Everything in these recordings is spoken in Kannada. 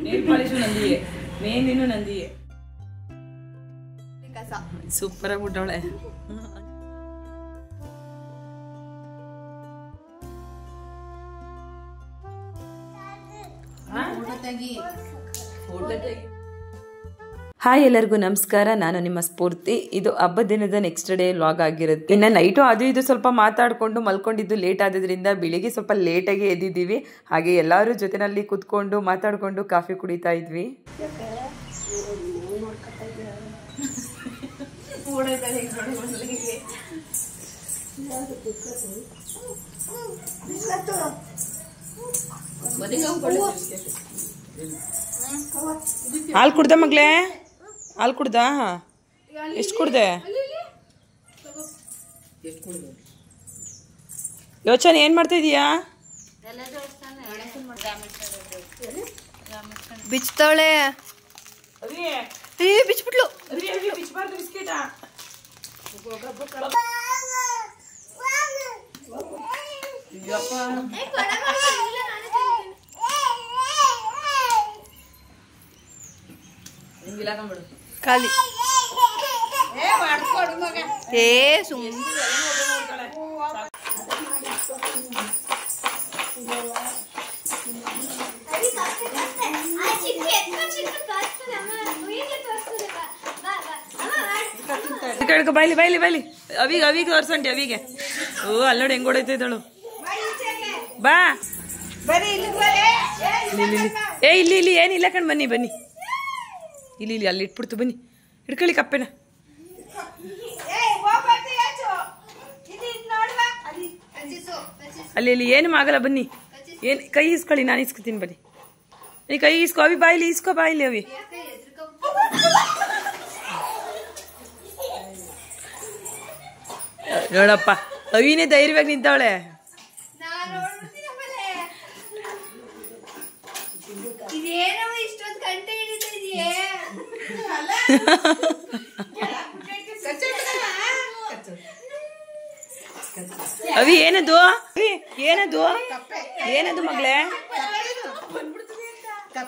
नेल पॉलिश नंदिये मेहंदी नंदिये सूपर आगे ಹಾಯ್ ಎಲ್ಲರಿಗೂ ನಮಸ್ಕಾರ. ನಾನು ನಿಮ್ಮ ಸ್ಫೂರ್ತಿ. ಇದು ಹಬ್ಬದ ದಿನದ ನೆಕ್ಸ್ಟ್ ಡೇ ವ್ಲಾಗ್ ಆಗಿರುತ್ತೆ. ಇನ್ನು ನೈಟು ಅದು ಇದು ಸ್ವಲ್ಪ ಮಾತಾಡಿಕೊಂಡು ಮಲ್ಕೊಂಡಿದ್ದು ಲೇಟ್ ಆದ್ರಿಂದ ಬೆಳಿಗ್ಗೆ ಸ್ವಲ್ಪ ಲೇಟಾಗಿ ಎದ್ದಿದ್ದೀವಿ. ಹಾಗೆ ಎಲ್ಲರೂ ಜೊತೆನಲ್ಲಿ ಕೂತ್ಕೊಂಡು ಮಾತಾಡಿಕೊಂಡು ಕಾಫಿ ಕುಡಿತಾ ಇದ್ವಿ. ಹಾಲು ಕುಡ್ದ ಮಗ್ಲೇ? ಹಾಲು ಕುಡ್ದ? ಎಷ್ಟು ಕುಡ್ದೆ? ಯೋಚನೆ ಏನ್ ಮಾಡ್ತಾ ಇದೀಯಾ? ಬಿಚ್ತಾವಳೆ. ಬಿಚ್ಬಿಟ್ಲು. ಬಿಸ್ಕೆಟ್ ಖಾಲಿ ಏ ಸುಮ್ಮನೆ ಬೈಲಿ ಬೈಲಿ ಬೈಲಿ ಅವಿಗೆ ಅವಿಗೆ ತೋರ್ಸಂಟಿ ಅವಿಗೆ. ಓ ಅಲ್ಲೋಡಿ ಹೆಂಗ್ ಹೊಡೈತೆ ಇದ್ದಳು. ಬಾ ಏ ಇಲ್ಲಿ ಇಲ್ಲಿ ಏನಿಲ್ಲ ಕಣ್, ಬನ್ನಿ ಬನ್ನಿ ಇಲ್ಲಿ ಇಲ್ಲಿ ಅಲ್ಲಿ ಇಟ್ಬಿಡ್ತು, ಬನ್ನಿ ಹಿಡ್ಕೊಳ್ಳಿ ಕಪ್ಪೆನ. ಅಲ್ಲಿ ಇಲ್ಲಿ ಏನು ಆಗಲ್ಲ, ಬನ್ನಿ. ಏನು ಕೈ ಇಸ್ಕೊಳ್ಳಿ, ನಾನು ಇಸ್ಕೊತೀನಿ, ಬನ್ನಿ. ನೀ ಕೈ ಇಸ್ಕೋ ಅವಿ, ಬಾಯಿಲಿ ಇಸ್ಕೋ, ಬಾಯಿಲಿ ಅವಿ. ನೋಡಪ್ಪ ಅವಿನೇ ಧೈರ್ಯವಾಗಿ ನಿಂತವಳೆ. ಅವಿ ಏನದು? ಏನದು ಏನದು ಮಗಳೇ?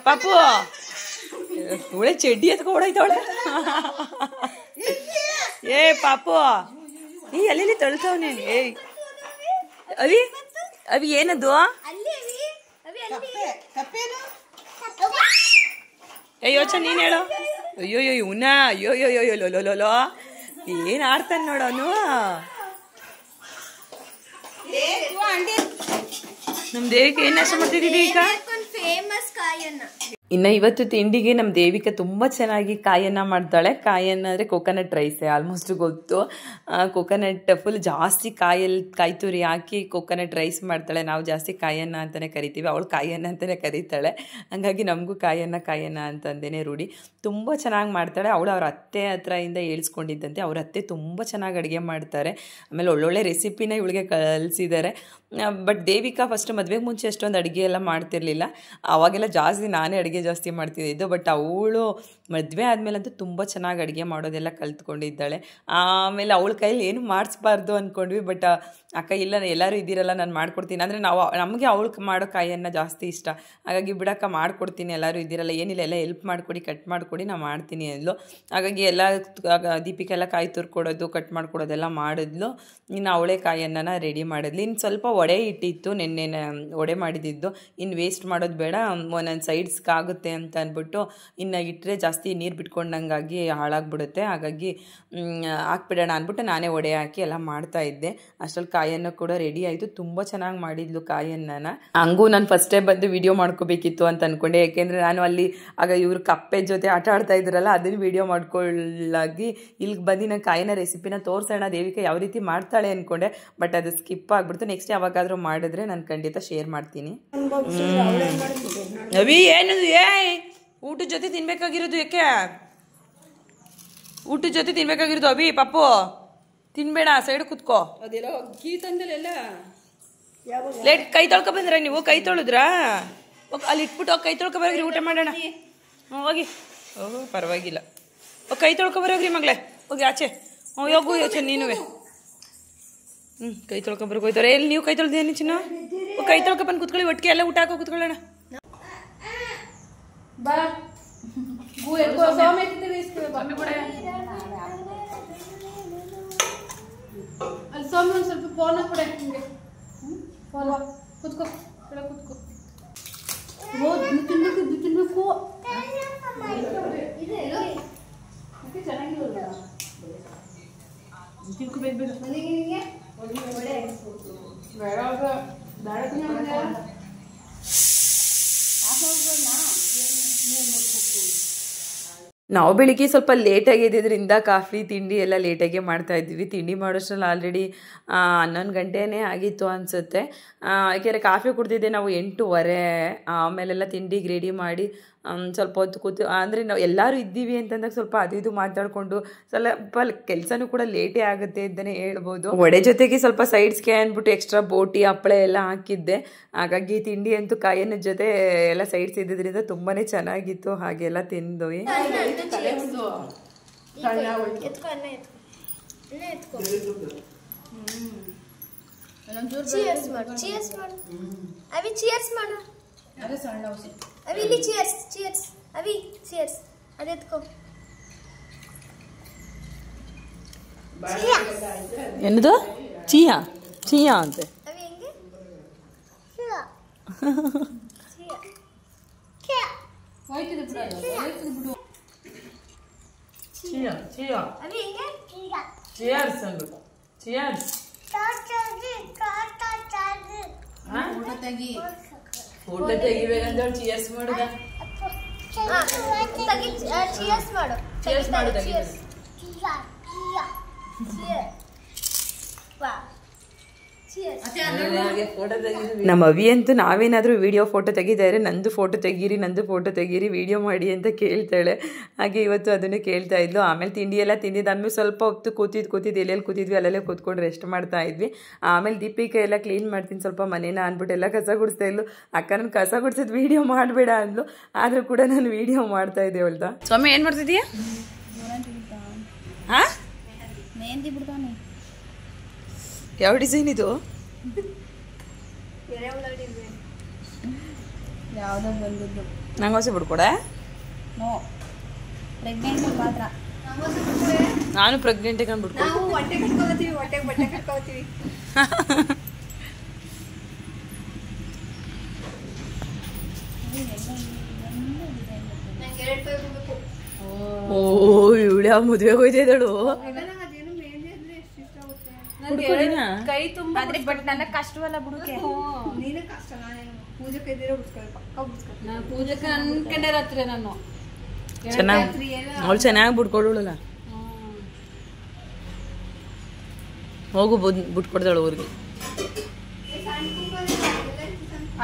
ಪಾಪು ಒಳ್ಳೆ ಚಡ್ಡಿ ಎತ್ಕೊ ಹೊಡೈತವಳೆ. ಏ ಪಾಪು ಈ ಅಲ್ಲಿ ತಳ್ತವನೆ. ಏಯ್ ಅವಿ ಅವಿ ಏನದು? ಏ ಯೋಚನೆ ನೀನ್ ಹೇಳು. ಅಯ್ಯೋಯ್ಯೋ ಇವನ ಅಯ್ಯೋಯ್ಯೋಯ್ಯೋ ಏನ್ ಆಡ್ತಾನೆ ನೋಡವನು. ನಮ್ ದೇವಿಕೆ ಏನ್ ನಾಶ ಮಾಡ್ತಿದ್ದೀವಿ ಈಗ? ಇನ್ನ ಇವತ್ತು ತಿಂಡಿಗೆ ನಮ್ಮ ದೇವಿಕೆ ತುಂಬಾ ಚೆನ್ನಾಗಿ ಕಾಯನ್ನ ಮಾಡ್ತಾಳೆ. ಕಾಯನ್ನ ಅಂದ್ರೆ ಕೋಕೋನಟ್ ರೈಸ್ ಆಲ್ಮೋಸ್ಟ್ ಗೊತ್ತು. ಕೋಕೋನಟ್ ಫುಲ್ ಜಾಸ್ತಿ ಕಾಯಿ ತುರಿ ಹಾಕಿ ಕೋಕೋನಟ್ ರೈಸ್ ಮಾಡ್ತಾಳೆ. ನಾವು ಜಾಸ್ತಿ ಕಾಯನ್ನ ಅಂತಾನೆ ಕರಿತೀವಿ, ಅವಳು ಕಾಯನ್ನ ಅಂತಾನೆ ಕರೀತಾಳೆ. ಹಂಗಾಗಿ ನಮಗೂ ಕಾಯನ್ನ ಅಂತಂದೇನೆ ರೂಢಿ. ತುಂಬ ಚೆನ್ನಾಗಿ ಮಾಡ್ತಾಳೆ ಅವಳು. ಅವ್ರ ಅತ್ತೆ ಹತ್ರದಿಂದ ಹೇಳ್ಸ್ಕೊಂಡಿದ್ದಂತೆ. ಅವ್ರ ಅತ್ತೆ ತುಂಬ ಚೆನ್ನಾಗಿ ಅಡುಗೆ ಮಾಡ್ತಾರೆ. ಆಮೇಲೆ ಒಳ್ಳೊಳ್ಳೆ ರೆಸಿಪಿನ ಇವಳಿಗೆ ಕಲಿಸಿದ್ದಾರೆ. ಬಟ್ ದೇವಿಕಾ ಫಸ್ಟ್ ಮದುವೆಗೆ ಮುಂಚೆ ಅಷ್ಟೊಂದು ಅಡುಗೆ ಎಲ್ಲ ಮಾಡ್ತಿರ್ಲಿಲ್ಲ. ಅವಾಗೆಲ್ಲ ಜಾಸ್ತಿ ನಾನೇ ಅಡುಗೆ ಜಾಸ್ತಿ ಮಾಡ್ತಿದ್ದಿದ್ದು. ಬಟ್ ಅವಳು ಮದುವೆ ಆದಮೇಲಂತೂ ತುಂಬ ಚೆನ್ನಾಗಿ ಅಡುಗೆ ಮಾಡೋದೆಲ್ಲ ಕಲ್ತ್ಕೊಂಡಿದ್ದಾಳೆ. ಆಮೇಲೆ ಅವಳ ಕೈಲಿ ಏನು ಮಾಡಿಸ್ಬಾರ್ದು ಅಂದ್ಕೊಂಡ್ವಿ. ಬಟ್ ಅಕ್ಕ ಇಲ್ಲ ಎಲ್ಲರೂ ಇದ್ದೀರಲ್ಲ ನಾನು ಮಾಡ್ಕೊಡ್ತೀನಿ ಅಂದರೆ ನಮಗೆ ಅವಳು ಮಾಡೋ ಕಾಯನ್ನು ಜಾಸ್ತಿ ಇಷ್ಟ. ಹಾಗಾಗಿ ಬಿಡಕ್ಕ ಮಾಡ್ಕೊಡ್ತೀನಿ, ಎಲ್ಲರೂ ಇದ್ದೀರಲ್ಲ, ಏನಿಲ್ಲ ಎಲ್ಲ ಹೆಲ್ಪ್ ಮಾಡಿಕೊಡಿ, ಕಟ್ ಮಾಡಿಕೊಡಿ, ನಾನು ಮಾಡ್ತೀನಿ ಅಂದ್ಲು. ಹಾಗಾಗಿ ಎಲ್ಲ ದೀಪಿಕೆಲ್ಲ ಕಾಯಿ ತುರ್ಕೊಡೋದು ಕಟ್ ಮಾಡಿಕೊಡೋದೆಲ್ಲ ಮಾಡಿದ್ಲು. ಇನ್ನು ಅವಳೇ ಕಾಯನ್ನ ರೆಡಿ ಮಾಡಿದ್ಲು. ಇನ್ನು ಸ್ವಲ್ಪ ವಡೆ ಇಟ್ಟಿತ್ತು, ನೆನ್ನೆ ವಡೆ ಮಾಡಿದ್ದು. ಇನ್ನು ವೇಸ್ಟ್ ಮಾಡೋದು ಬೇಡ, ಒಂದೊಂದು ಸೈಡ್ಸ್ಗಾಗುತ್ತೆ ಅಂತ ಅಂದ್ಬಿಟ್ಟು ಇನ್ನು ಇಟ್ಟರೆ ಜಾಸ್ತಿ ನೀರು ಬಿಟ್ಕೊಂಡಂಗಾಗಿ ಹಾಳಾಗ್ಬಿಡುತ್ತೆ. ಹಾಗಾಗಿ ಹಾಕ್ಬಿಡೋಣ ಅಂದ್ಬಿಟ್ಟು ನಾನೇ ವಡೆ ಹಾಕಿ ಎಲ್ಲ ಮಾಡ್ತಾಯಿದ್ದೆ. ಅಷ್ಟರಲ್ಲಿ ಕಾಯನ್ನು ಕೂಡ ರೆಡಿ ಆಯಿತು. ತುಂಬ ಚೆನ್ನಾಗಿ ಮಾಡಿದ್ಲು ಕಾಯನ್ನ. ಹಂಗೂ ನಾನು ಫಸ್ಟ್ ಟೈಮ್ ಬಂದು ವಿಡಿಯೋ ಮಾಡ್ಕೋಬೇಕಿತ್ತು ಅಂತ ಅಂದ್ಕೊಂಡೆ. ಯಾಕೆಂದರೆ ನಾನು ಅಲ್ಲಿ ಆಗ ಇವ್ರು ಕಪ್ಪೆ ಜೊತೆ ಆಟ ಆಡ್ತಾ ಇದ್ರಲ್ಲ, ಅದನ್ನು ವಿಡಿಯೋ ಮಾಡ್ಕೊಳ್ಳಾಗಿ ಇಲ್ಲಿಗೆ ಬಂದು ನಾನು ಕಾಯಿನ ರೆಸಿಪಿನ ತೋರಿಸೋಣ ದೇವಿಕಾ ಯಾವ ರೀತಿ ಮಾಡ್ತಾಳೆ ಅಂದ್ಕೊಂಡೆ. ಬಟ್ ಅದು ಸ್ಕಿಪ್ ಆಗಿಬಿಡ್ತು. ನೆಕ್ಸ್ಟ್ ಯಾವಾಗಾದರೂ ಮಾಡಿದ್ರೆ ನಾನು ಖಂಡಿತ ಶೇರ್ ಮಾಡ್ತೀನಿ. ಅವಿ ಏನದು? ಊಟದ ಜೊತೆ ತಿನ್ಬೇಕಾಗಿರೋದು ಯಾಕೆ? ಊಟದ ಜೊತೆ ತಿನ್ಬೇಕಾಗಿರೋದು ಅವಿ. ಪಪ್ಪು ತಿನ್ಬೇಡ, ಸೈಡ್ ಕುತ್ಕೋ. ಲೇಟ್ ಕೈ ತೊಳ್ಕೊ ಬಂದ್ರ ನೀವು? ಕೈ ತೊಳೆದ್ರಾ? ಅಲ್ಲಿ ಇಟ್ಬಿಟ್ಟು ಕೈ ತೊಳ್ಕೊ ಬರೋಗ್ರಿ, ಊಟ ಮಾಡೋಣ. ಹೋಗಿ. ಓಹ್ ಪರವಾಗಿಲ್ಲ. ಕೈ ತೊಳ್ಕೊ ಬರೋಗ್ರಿ ಮಗಳೇ, ಹೋಗಿ ಆಚೆ. ಹೋಗು ಯೋಚನೆ ನೀನುವೆ. ಕೈ ತೊಳ್ಕೊಂಬರ್ಗೆ ಹೋಯ್ತಾರೆ. ಎಲ್ಲಿ ನೀವು ಕೈ ತೊಳ್ದೇನು ಚಿನ್ನ? ಕೈ ತೊಳ್ಕೊ ಬಂದು ಕುತ್ಕೊಳ್ಳಿ, ಒಟ್ಟಿಗೆ ಎಲ್ಲ ಊಟ ಹಾಕೋ ಕುತ್ಕೊಳ್ಳೋಣ. ಸ್ವಾಮಿ ಒಂದು ಸ್ವಲ್ಪ ಫೋನ್ ಕೊಡೆ ನಿಮಗೆ ಫೋನ್ ಕುತ್ಕೋ ಕೆಳಗೆ ಕುತ್ಕೋ ತಿನ್ಬೇಕು ಚೆನ್ನಾಗಿಲ್ಲ ತಿನ್ಕೋಬೇಕು ನಾವು ಬೆಳಿಗ್ಗೆ ಸ್ವಲ್ಪ ಲೇಟಾಗಿ ಎದ್ದಿದ್ದರಿಂದ ಕಾಫಿ ತಿಂಡಿ ಎಲ್ಲ ಲೇಟಾಗೆ ಮಾಡ್ತಾ ಇದ್ವಿ. ತಿಂಡಿ ಮಾಡೋಷ್ಟ್ರಲ್ಲಿ ಆಲ್ರೆಡಿ 11 ಗಂಟೆನೇ ಆಗಿತ್ತು ಅನಿಸುತ್ತೆ. ಯಾಕೆಂದರೆ ಕಾಫಿ ಕುಡ್ದಿದ್ದೆ ನಾವು 8:15. ಆಮೇಲೆಲ್ಲ ತಿಂಡಿಗೆ ರೆಡಿ ಮಾಡಿ ಸ್ವಲ್ಪ ಹೊತ್ತು ಕೂತು ಅಂದರೆ ನಾವು ಎಲ್ಲರೂ ಇದ್ದೀವಿ ಅಂತಂದಾಗ ಸ್ವಲ್ಪ ಅದು ಇದು ಮಾತಾಡಿಕೊಂಡು ಸ್ವಲ್ಪ ಕೆಲಸನೂ ಕೂಡ ಲೇಟೇ ಆಗುತ್ತೆ ಅಂತಲೇ ಹೇಳ್ಬೋದು. ವಡೆ ಜೊತೆಗೆ ಸ್ವಲ್ಪ ಸೈಡ್ಸ್ಗೆ ಅಂದ್ಬಿಟ್ಟು ಎಕ್ಸ್ಟ್ರಾ ಬೋಟಿ ಹಪ್ಪಳ ಎಲ್ಲ ಹಾಕಿದ್ದೆ. ಹಾಗಾಗಿ ತಿಂಡಿ ಅಂತೂ ಕಾಯಿನ ಜೊತೆ ಎಲ್ಲ ಸೈಡ್ಸ್ ಇದ್ದಿದ್ದರಿಂದ ತುಂಬಾ ಚೆನ್ನಾಗಿತ್ತು. ಹಾಗೆಲ್ಲ ತಿಂದ್ವಿ. ಏನದು ಚಿಯಾ ಚಿಯಾ ಅಂತೆ. ಫೋಟೋ ತೆಗಿಬೇಕಂತ ಚಿಯರ್ಸ್ ಮಾಡುದ. ನಮ್ಮ ಅವಿ ಅಂತೂ ನಾವೇನಾದ್ರೂ ವಿಡಿಯೋ ಫೋಟೋ ತೆಗಿತಾರೆ ನಂದು ಫೋಟೋ ತೆಗೀರಿ ವಿಡಿಯೋ ಮಾಡಿ ಅಂತ ಕೇಳ್ತಾಳೆ. ಹಾಗೆ ಇವತ್ತು ಅದನ್ನು ಕೇಳ್ತಾ ಇದ್ಲು. ಆಮೇಲೆ ತಿಂಡಿ ಎಲ್ಲ ತಿಂದಿದ್ದಾದ್ಮೇಲೆ ಸ್ವಲ್ಪ ಹೊತ್ತು ಕೂತಿದ್ದು ಎಲ್ಲೆಲ್ಲಿ ಕೂತಿದ್ವಿ ಅಲ್ಲೆಲ್ಲ ಕೂತ್ಕೊಂಡು ರೆಸ್ಟ್ ಮಾಡ್ತಾ ಇದ್ವಿ. ಆಮೇಲೆ ದೀಪಿಕಾ ಎಲ್ಲ ಕ್ಲೀನ್ ಮಾಡ್ತೀನಿ ಸ್ವಲ್ಪ ಮನೇನ ಅಂದ್ಬಿಟ್ಟು ಎಲ್ಲ ಕಸ ಗುಡಿಸ್ತಾ ಇದ್ಲು. ಅಕ್ಕ ನಾನು ಕಸ ಗುಡಿಸಿದ್ ವಿಡಿಯೋ ಮಾಡಬೇಡ ಅಂದ್ಲು. ಆದ್ರೂ ಕೂಡ ನಾನು ವಿಡಿಯೋ ಮಾಡ್ತಾ ಇದ್ದೆ ಅವಳ್ದ. ಸ್ವಾಮಿ ಏನ್ ಮಾಡ್ತಿದೀಯ? ಯಾವ ಡಿಸೈನ್ ಇದು? ಯಾವುದೋ ಬಂದಿದ್ದು ನಂಗೆ ಹೊಸ ಬಿಡ್ಕೊಡ. ನಾನು ಪ್ರೆಗ್ನೆಂಟ್ ಕಂಡ್ಬಿಡ್ತೀನಿ. ಓ ಇವಳ ಮದುವೆಗೆ ಹೋಯ್ತಿದ್ದಳು. ಕೈ ತುಂಬಾ ಬಟ್ ನನ್ನ ಕಷ್ಟವಲ್ಲ ಬಿಡುಕೆ. ಪೂಜೆಗೆ ಅನ್ಕೊಂಡೆ ರಾತ್ರಿ ನಾನು ಅವಳು ಚೆನ್ನಾಗಿ ಬಿಟ್ಕೊಡಲ್ಲ. ಹೋಗು ಬಿಟ್ಕೊಡ್ತಾಳು ಊರಿಗೆ.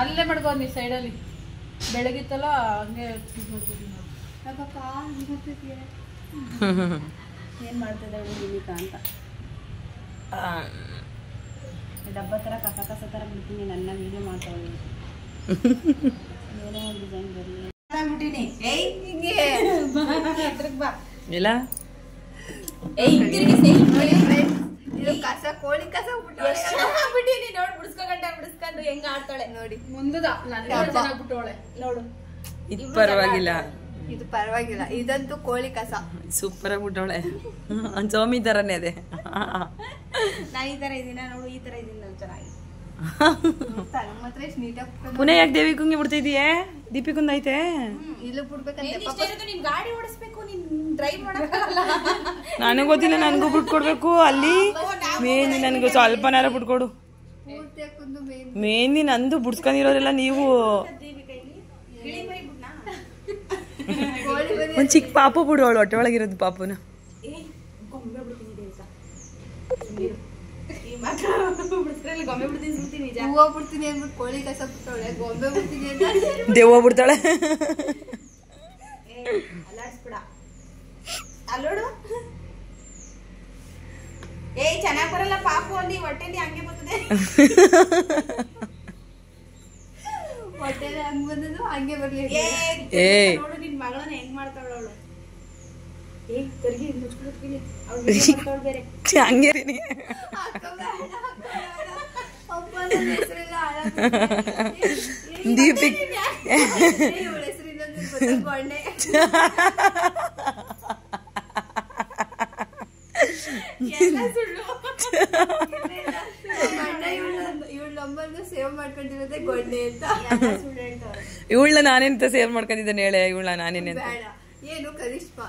ಅಲ್ಲೇ ಮಾಡ್ಕೋ ನೀ ಸೈಡಲ್ಲಿ ಬೆಳಗಿತ್ತಲ್ಲ ಹಂಗೆ ಏನ್ ಮಾಡ್ತಿದ್ದಾಳೆ ದೀಪಿಕಾ ಅಂತ. ಡಬ್ಬ ತರ ಕಸ ತರ ಬಿಡ್ತೀನಿ ನನ್ನ ವಿಡಿಯೋ ಮಾಡ್ತಾಳೆ. ಏನೋ ಒಂದು ಡಿಸೈನ್ ಬರಲಿ ಇಲ್ಲ ಕಸ ಕೋಳಿ ಕಸ ಬಿಟ್ಟಿನಿ ನೋಡಿ. ಬಿಡಿಸ್ಕೊಂಡು ಹೆಂಗ ಆಡ್ತಾಳೆ ನೋಡಿ. ಮುಂದದ ನನ್ನ ಬಿಟ್ಟೋಳೆ ನೋಡು. ಇದು ಪರವಾಗಿಲ್ಲ, ಇದು ಪರವಾಗಿಲ್ಲ. ಇದಂತೂ ಕೋಳಿ ಕಸ ಸೂಪರ್ ಆಗ್ಬಿಟ್ಟವಳೆ. ಸೋಮಿ ತರನೇ ಅದೇ. ನಾ ಈ ತರ ಇದೀನ ನೋಡು, ಈ ತರ ಇದೀನಿ ನಾನು ಚೆನ್ನಾಗಿ. ಪುನಃ ಯಾಕೆ ದೇವಿಕುಂಗೆ ಬಿಡ್ತಿದೀಯೇ? ದೀಪಿಕುಂದ ಐತೆ ಇಲ್ಲ ಬಿಡ್ಬೇಕಂತ. ನೀನ್ ಗಾಡಿ ಓಡಿಸ್ಬೇಕು, ನೀನ್ ಡ್ರೈವ್ ಮಾಡಲ್ಲ. ನನಗೆ ಗೊತ್ತಿಲ್ಲ, ನನಗೂ ಬಿಟ್ಕೊಡ್ಬೇಕು. ಅಲ್ಲಿ ಮೇಂದಿ ನನಗೆ ಸ್ವಲ್ಪನಾರ ಬಿಟ್ಕೊಡು. ಮೇಂದಿ ನಂದು ಬಿಡ್ಸ್ಕೊಂಡಿರೋರೆಲ್ಲ ನೀವು. ಒಂದ್ ಚಿಕ್ಕ ಪಾಪು ಬಿಡು, ಅವಳು ಹೊಟ್ಟೆ ಒಳಗಿರೋದು ಪಾಪುನ. ದೇವ ಬಿಡ್ತಾಳೆ. ಅಲ್ಲೋಡು, ಏಯ್ ಚೆನ್ನಾಗ್ ಬರಲ್ಲ ಪಾಪು ಅಲ್ಲಿ ಹೊಟ್ಟೆಲಿ ಹಂಗೆ ಬರ್ತದೆ. ಹೊಟ್ಟೆಲಿ ಹಂಗ್ ಬಂದದ್ದು ಹಂಗೆ ಬರ್ಲಿ. ನೋಡು ನಿನ್ ಮಗಳನ್ನ ಹೆಂಗ್ ಮಾಡ್ತಾಳ ಅವಳು. ಹಂಗೆ ದೀಪಿಕ್ ಗೊಣ್ಣೆ ಎಲ್ಲ ಸುಳ್ಳು. ಇವಳ ನಂಬರ್ನ ಸೇವ್ ಮಾಡ್ಕೊಂಡಿರೋದೇ ಗೊಣ್ಣೆ ಅಂತ ಸುಳ್ಳು ಹೇಳ್ತಾವ್ರೆ. ಇವಳನ್ನ ನಾನೇಂತ ಸೇವ್ ಮಾಡ್ಕೊಂಡಿದ್ದಾನೆ ಹೇಳೆ. ಇವಳನ್ನ ನಾನೇನೆ ಬೇಡ, ಏನು ಕರಿಷ್ಮಾ,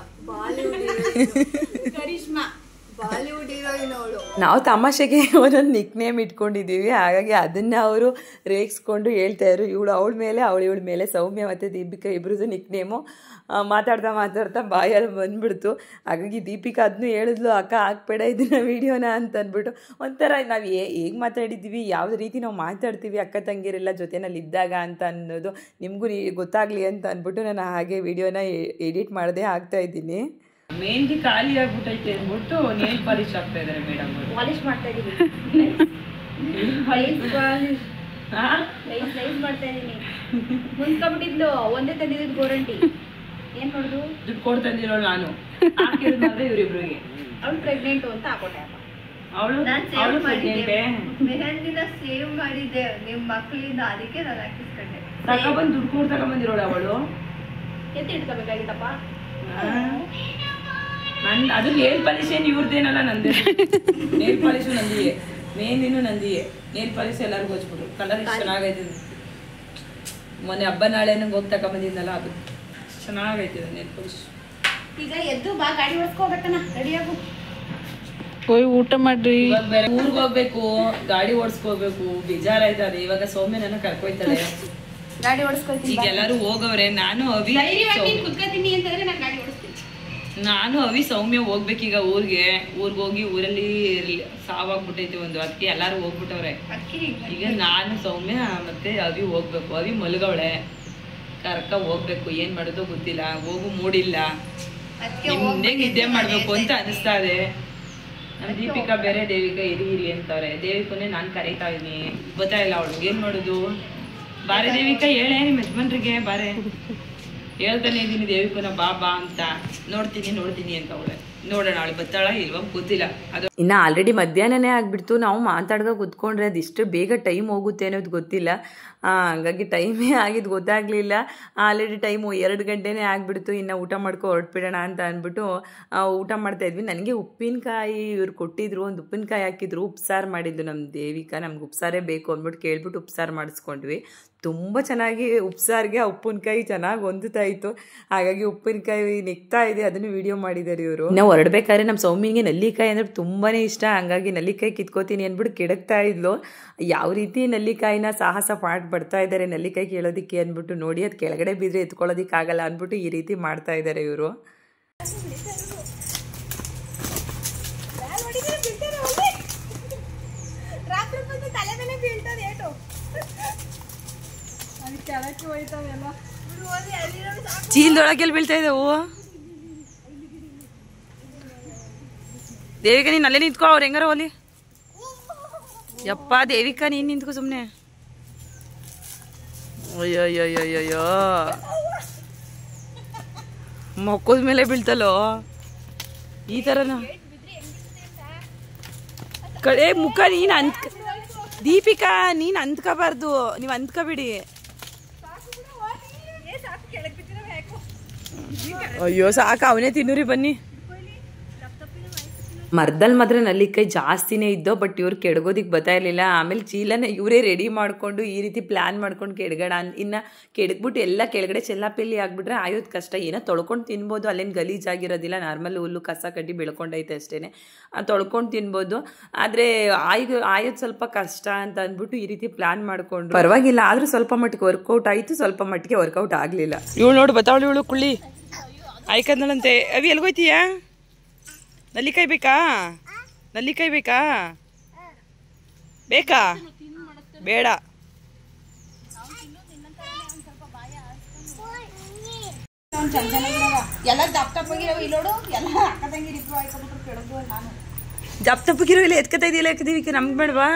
ಬಾಲಿವುಡ್ ಹೀರೋಯಿನ್ ಅವಳು. ನಾವು ತಮಾಷೆಗೆ ಒಂದೊಂದು ನಿಕ್ ನೇಮ್ ಇಟ್ಕೊಂಡಿದ್ದೀವಿ, ಹಾಗಾಗಿ ಅದನ್ನ ಅವರು ರೇಗಿಸ್ಕೊಂಡು ಹೇಳ್ತಾ ಇದ್ರು. ಅವಳ ಮೇಲೆ ಇವಳ ಮೇಲೆ ಸೌಮ್ಯ ಮತ್ತು ದೀಪಿಕಾ ಇಬ್ರದ್ದು ನಿಕ್ ನೇಮು ಮಾತಾಡ್ತಾ ಬಾಯಲ್ಲಿ ಬಂದ್ಬಿಡ್ತು. ಹಾಗಾಗಿ ದೀಪಿಕಾ ಅದನ್ನು ಹೇಳಿದ್ಲು, ಅಕ್ಕ ಹಾಕ್ಬೇಡ ಇದನ್ನ ವಿಡಿಯೋನ ಅಂತ ಅಂದ್ಬಿಟ್ಟು. ಒಂಥರ ನಾವು ಹೇಗೆ ಮಾತಾಡಿದ್ದೀವಿ, ಯಾವ ರೀತಿ ನಾವು ಮಾತಾಡ್ತೀವಿ ಅಕ್ಕ ತಂಗಿರೆಲ್ಲ ಜೊತೆನಲ್ಲಿ ಇದ್ದಾಗ ಅಂತ ಅನ್ನೋದು ನಿಮಗೂ ಗೊತ್ತಾಗಲಿ ಅಂತ ಅಂದ್ಬಿಟ್ಟು ನಾನು ಹಾಗೆ ವಿಡಿಯೋನ ಎಡಿಟ್ ಮಾಡದೆ ಹಾಕ್ತಾ ಇದ್ದೀನಿ. ಮೆಹಂದಿ ಖಾಲಿ ಆಗ್ಬಿಟ್ಟೈತೆ ಅಂದ್ಬಿಟ್ಟು ನೇಲ್ ಪಾಲಿಶ್ ಆಗ್ತಾ ಇದಾರೆ ಮೇಡಮ್. ಪಾಲಿಶ್ ಮಾಡ್ತಾ ಇದೀನಿ, ನೈಸ್ ಮಾಡ್ತಾ ಇದೀನಿ. ಮುಂದ್ಕೊಂಡ್ಬಿಟ್ಟಿದ್ಲು, ಒಂದೇ ತಂದಿದ್ದು ಗೋರಂಟಿ. ಏನ್ ನೋಡುದು, ದುಡ್ಡು ಕೊಡ್ತಂದಿರೋಳು ನಾನು, ಹಾಕಿದ್ರೆ ಇವ್ರಿಬ್ರಿಗೆ. ಅವಳು ಪ್ರೆಗ್ನೆಂಟ್ ಅಂತ ಹಾಕೋಟೆ. ಅವಳು ಪ್ರೆಗ್ನೆಂಟೇ. ಮೆಹಂದಿನ ಸೇವ್ ಮಾಡಿದ್ದೆ ನಿಮ್ ಮಕ್ಕಳಿಂದ, ಅದಕ್ಕೆ ನಾನು ಹಾಕಿಸ್ಕೊಂಡೆ. ತಗೊಬಂದು ದುಡ್ಡು ಕೊಡ್ ತಗೊಂಬಂದಿರೋಳು ಅವಳು. ಎತ್ತಿ ಇಟ್ಕೋಬೇಕಾಗಿತ್ತಪ್ಪ. ಅದು ನೇಲ್ ಪಾಲಿಶ್ ಏನು ಇವ್ರದ್ದೇನಲ್ಲ, ನಂದೇ. ನೇಲ್ ಪಾಲಿಶು ನಂದಿಯೇ, ಮೆಹಂದಿನೂ ನಂದಿಯೇ. ನೇಲ್ ಪಾಲಿಶ್ ಎಲ್ಲರಿಗೂ ಹಚ್ಬಿಟ್ರು. ಕಲರ್ ಇಷ್ಟು ಚೆನ್ನಾಗೈತೆ. ಮೊನ್ನೆ ಹಬ್ಬ ನಾಳೆ ನಂಗೆ ಹೋಗಿ ತಗೊಂಬಂದಿದ್ದಲ್ಲ, ಅದು ಚೆನ್ನಾಗೈತೆ ನೇಲ್ ಪಾಲಿಶ್. ಈಗ ಎದ್ದು ಬಾ, ಗಾಡಿ ಓಡಿಸ್ಕೋಬೇಕಣ್ಣ, ರೆಡಿಯಾಗು. ಹೋಯ್ ಊಟ ಮಾಡ್ರಿ. ಇವಾಗ ಬೇರೆ ಊರಿಗೆ ಹೋಗ್ಬೇಕು, ಗಾಡಿ ಓಡಿಸ್ಕೋಬೇಕು, ಬೇಜಾರಾಯ್ತದೆ. ಇವಾಗ ಸೌಮ್ಯ ನನ್ನ ಕರ್ಕೊಯ್ತಾಳೆ, ಗಾಡಿ ಓಡಿಸ್ಕೊಳ್ತೀನಿ. ಈಗ ಎಲ್ಲರೂ ಹೋಗವ್ರೆ. ನಾನು ಅವಿ ಕುತ್ಕೋತೀನಿ ಅಂತಂದ್ರೆ ನಾನು ಗಾಡಿ ಓಡಿಸ್ತೀನಿ. ನಾನು ಅವಿ ಸೌಮ್ಯ ಹೋಗ್ಬೇಕೀಗ ಊರಿಗೆ ಹೋಗಿ ಊರಲ್ಲಿ ಸಾವಾಗ್ಬಿಟ್ಟೈತೆ ಒಂದು, ಅದಕ್ಕೆ ಎಲ್ಲಾರು ಹೋಗ್ಬಿಟ್ಟವ್ರೆ. ಈಗ ನಾನು ಸೌಮ್ಯ ಮತ್ತೆ ಅವಿ ಹೋಗ್ಬೇಕು. ಅವಿ ಮಲಗವಳೆ, ಕರ್ಕ ಹೋಗ್ಬೇಕು. ಏನ್ ಮಾಡೋದು ಗೊತ್ತಿಲ್ಲ, ಹೋಗು ಮೂಡಿಲ್ಲ. ನಿಮ್ದೇ ನಿದ್ದೆ ಮಾಡ್ಬೇಕು ಅಂತ ಅನಿಸ್ತಾ ಇದೆ. ನಮ್ ದೀಪಿಕಾ ಬೇರೆ ದೇವಿಕಾ ಇರಿ ಅಂತವ್ರೆ. ದೇವಿಕನೇ ನಾನು ಕರೀತಾ ಇದೀನಿ, ಗೊತ್ತಾ ಇಲ್ಲ ಅವಳು. ಏನ್ ಮಾಡೋದು, ಬಾರೆ ದೇವಿಕಾ ಹೇಳೇ ನಿಮ್ಮ ಯಜಮಾನ್ರಿಗೆ, ಬಾರೆ ಹೇಳ್ತಾನೆ ಇದೀನಿ ದೇವಿಕನ ಬಾ ಅಂತ. ನೋಡ್ತೀನಿ ಅಂತ ಅವಳೆ. ನೋಡೋಣ ಅವಳು ಬತ್ತಾಳ ಇಲ್ವಾ ಗೊತ್ತಿಲ್ಲ. ಅದು ಇನ್ನು ಆಲ್ರೆಡಿ ಮಧ್ಯಾಹ್ನನೇ ಆಗಿಬಿಡ್ತು. ನಾವು ಮಾತಾಡ್ಕೊ ಕೂತ್ಕೊಂಡ್ರೆ ಅದಿಷ್ಟು ಬೇಗ ಟೈಮ್ ಹೋಗುತ್ತೆ ಅನ್ನೋದು ಗೊತ್ತಿಲ್ಲ. ಹಂಗಾಗಿ ಟೈಮೇ ಆಗಿದ್ದು ಗೊತ್ತಾಗಲಿಲ್ಲ. ಆಲ್ರೆಡಿ ಟೈಮು 2 ಗಂಟೆನೇ ಆಗಿಬಿಡ್ತು. ಇನ್ನು ಊಟ ಮಾಡ್ಕೊ ಹೊರಟ್ಬಿಡೋಣ ಅಂತ ಅಂದ್ಬಿಟ್ಟು ಊಟ ಮಾಡ್ತಾಯಿದ್ವಿ. ನನಗೆ ಉಪ್ಪಿನಕಾಯಿ ಇವ್ರು ಕೊಟ್ಟಿದ್ರು, ಒಂದು ಉಪ್ಪಿನಕಾಯಿ ಹಾಕಿದ್ರು, ಉಪ್ಸಾರು ಮಾಡಿದ್ದು ನಮ್ಮ ದೇವಿಕಾ. ನಮ್ಗೆ ಉಪ್ಸಾರೇ ಬೇಕು ಅಂದ್ಬಿಟ್ಟು ಕೇಳ್ಬಿಟ್ಟು ಉಪ್ಸಾರು ಮಾಡಿಸ್ಕೊಂಡ್ವಿ. ತುಂಬ ಚೆನ್ನಾಗಿ ಉಪ್ಸಾರಿಗೆ ಆ ಉಪ್ಪಿನಕಾಯಿ ಚೆನ್ನಾಗಿ ಹೊಂದುತ್ತಾ ಇತ್ತು. ಹಾಗಾಗಿ ಉಪ್ಪಿನಕಾಯಿ ನೆಕ್ತಾ ಇದೆ, ಅದನ್ನು ವಿಡಿಯೋ ಮಾಡಿದ್ದಾರೆ ಇವರು. ನಾವು ಹೊರಡ್ಬೇಕಾದ್ರೆ ನಮ್ಮ ಸೌಮ್ಯಗೆ ನಲ್ಲಿಕಾಯಿ ಅಂದರೆ ತುಂಬಾ ಇಷ್ಟ. ಹಂಗಾಗಿ ನಲ್ಲಿಕಾಯಿ ಕಿತ್ಕೋತೀನಿ ಅಂದ್ಬಿಟ್ಟು ಕೆಡಕ್ತಾ ಇದ್ಲು. ಯಾವ ರೀತಿ ನಲ್ಲಿಕಾಯಿನ ಸಾಹಸ ಬರ್ತಾ ಇದ್ದಾರೆ ನಲ್ಲಿಕಾಯಿ ಕೇಳೋದಕ್ಕೆ ಅಂದ್ಬಿಟ್ಟು ನೋಡಿ, ಅದು ಕೆಳಗಡೆ ಬಿದ್ದರೆ ಎತ್ಕೊಳ್ಳೋದಕ್ಕಾಗಲ್ಲ ಅಂದ್ಬಿಟ್ಟು ಈ ರೀತಿ ಮಾಡ್ತಾ ಇದ್ದಾರೆ ಇವರು. ಚೀಲದೊಳಗೆಲ್ಲಿ ಬೀಳ್ತಾ ಇದೆ ಹೂವು. ದೇವಿಕಾ ನೀನು ಅಲ್ಲೇ ನಿಂತ್ಕೋ, ಅವ್ರು ಹೆಂಗಾರ ಹೋಲಿ. ಯಪ್ಪ ದೇವಿಕಾ ನೀನು ನಿಂತ್ಕೋ ಸುಮ್ಮನೆ. ಅಯ್ಯೋ ಮೊಕ್ಕದ ಮೇಲೆ ಬೀಳ್ತಲ್ಲೋ ಈ ಥರನ ಕಡೆ ಮುಖ. ನೀನು ದೀಪಿಕಾ ನೀನು ಅಂದ್ಕೋಬಾರ್ದು, ನೀವು ಅಂದ್ಕೋಬಿಡಿ. ಅಯ್ಯೋ ಸಾಕು, ಅವನೇ ತಿನ್ನೂರಿ ಬನ್ನಿ. ಮರದಲ್ಲಿ ಮಾತ್ರ ನಲ್ಲಿಕಾಯಿ ಜಾಸ್ತಿನೇ ಇದ್ದೋ, ಬಟ್ ಇವ್ರು ಕೆಡಗೋದಿಕ್ಕೆ ಬರ್ತಾ ಇರಲಿಲ್ಲ. ಆಮೇಲೆ ಚೀಲನ ಇವರೇ ರೆಡಿ ಮಾಡಿಕೊಂಡು ಈ ರೀತಿ ಪ್ಲ್ಯಾನ್ ಮಾಡ್ಕೊಂಡು ಕೆಡಗೋಣ. ಇನ್ನು ಕೆಡಗ್ಬಿಟ್ಟು ಎಲ್ಲ ಕೆಳಗಡೆ ಚೆಲ್ಲಾಪಿಲ್ಲಿ ಆಗಿಬಿಟ್ರೆ ಆಯೋದು ಕಷ್ಟ. ಏನೋ ತೊಳ್ಕೊಂಡು ತಿನ್ಬೋದು, ಅಲ್ಲೇನು ಗಲೀಜಾಗಿರೋದಿಲ್ಲ. ನಾರ್ಮಲ್ ಹುಲ್ಲು ಕಸ ಕಡ್ಡಿ ಬೆಳ್ಕೊಂಡೈತೆ ಅಷ್ಟೇ, ತೊಳ್ಕೊಂಡು ತಿನ್ಬೋದು. ಆದರೆ ಆಯೋದು ಸ್ವಲ್ಪ ಕಷ್ಟ ಅಂತ ಅಂದ್ಬಿಟ್ಟು ಈ ರೀತಿ ಪ್ಲ್ಯಾನ್ ಮಾಡಿಕೊಂಡು ಪರವಾಗಿಲ್ಲ. ಆದರೂ ಸ್ವಲ್ಪ ಮಟ್ಟಿಗೆ ವರ್ಕೌಟ್ ಆಯಿತು, ಸ್ವಲ್ಪ ಮಟ್ಟಿಗೆ ವರ್ಕೌಟ್ ಆಗಲಿಲ್ಲ. ಇವಳು ನೋಡಿ ಬತ್ತಾವಳು, ಇವಳು ಕುಳ್ಳಿ ಆಯ್ಕಂದಳಂತೆ. ಅವಿ ಎಲ್ಗೋಯ್ತೀಯಾ? ನಲ್ಲಿಕಾಯಿ ಬೇಕಾ? ನಲ್ಲಿಕಾಯಿ ಬೇಕಾ? ಬೇಡ. ದಪ್ಪ ತಪ್ಪಗಿರೋ ಇಲ್ಲ ಎತ್ಕತಾ ಇದೆಯಲ್ಲ, ಎತ್ಕದೀವಿಕೆ ನಮ್ಗೆ ಬೇಡವಾ?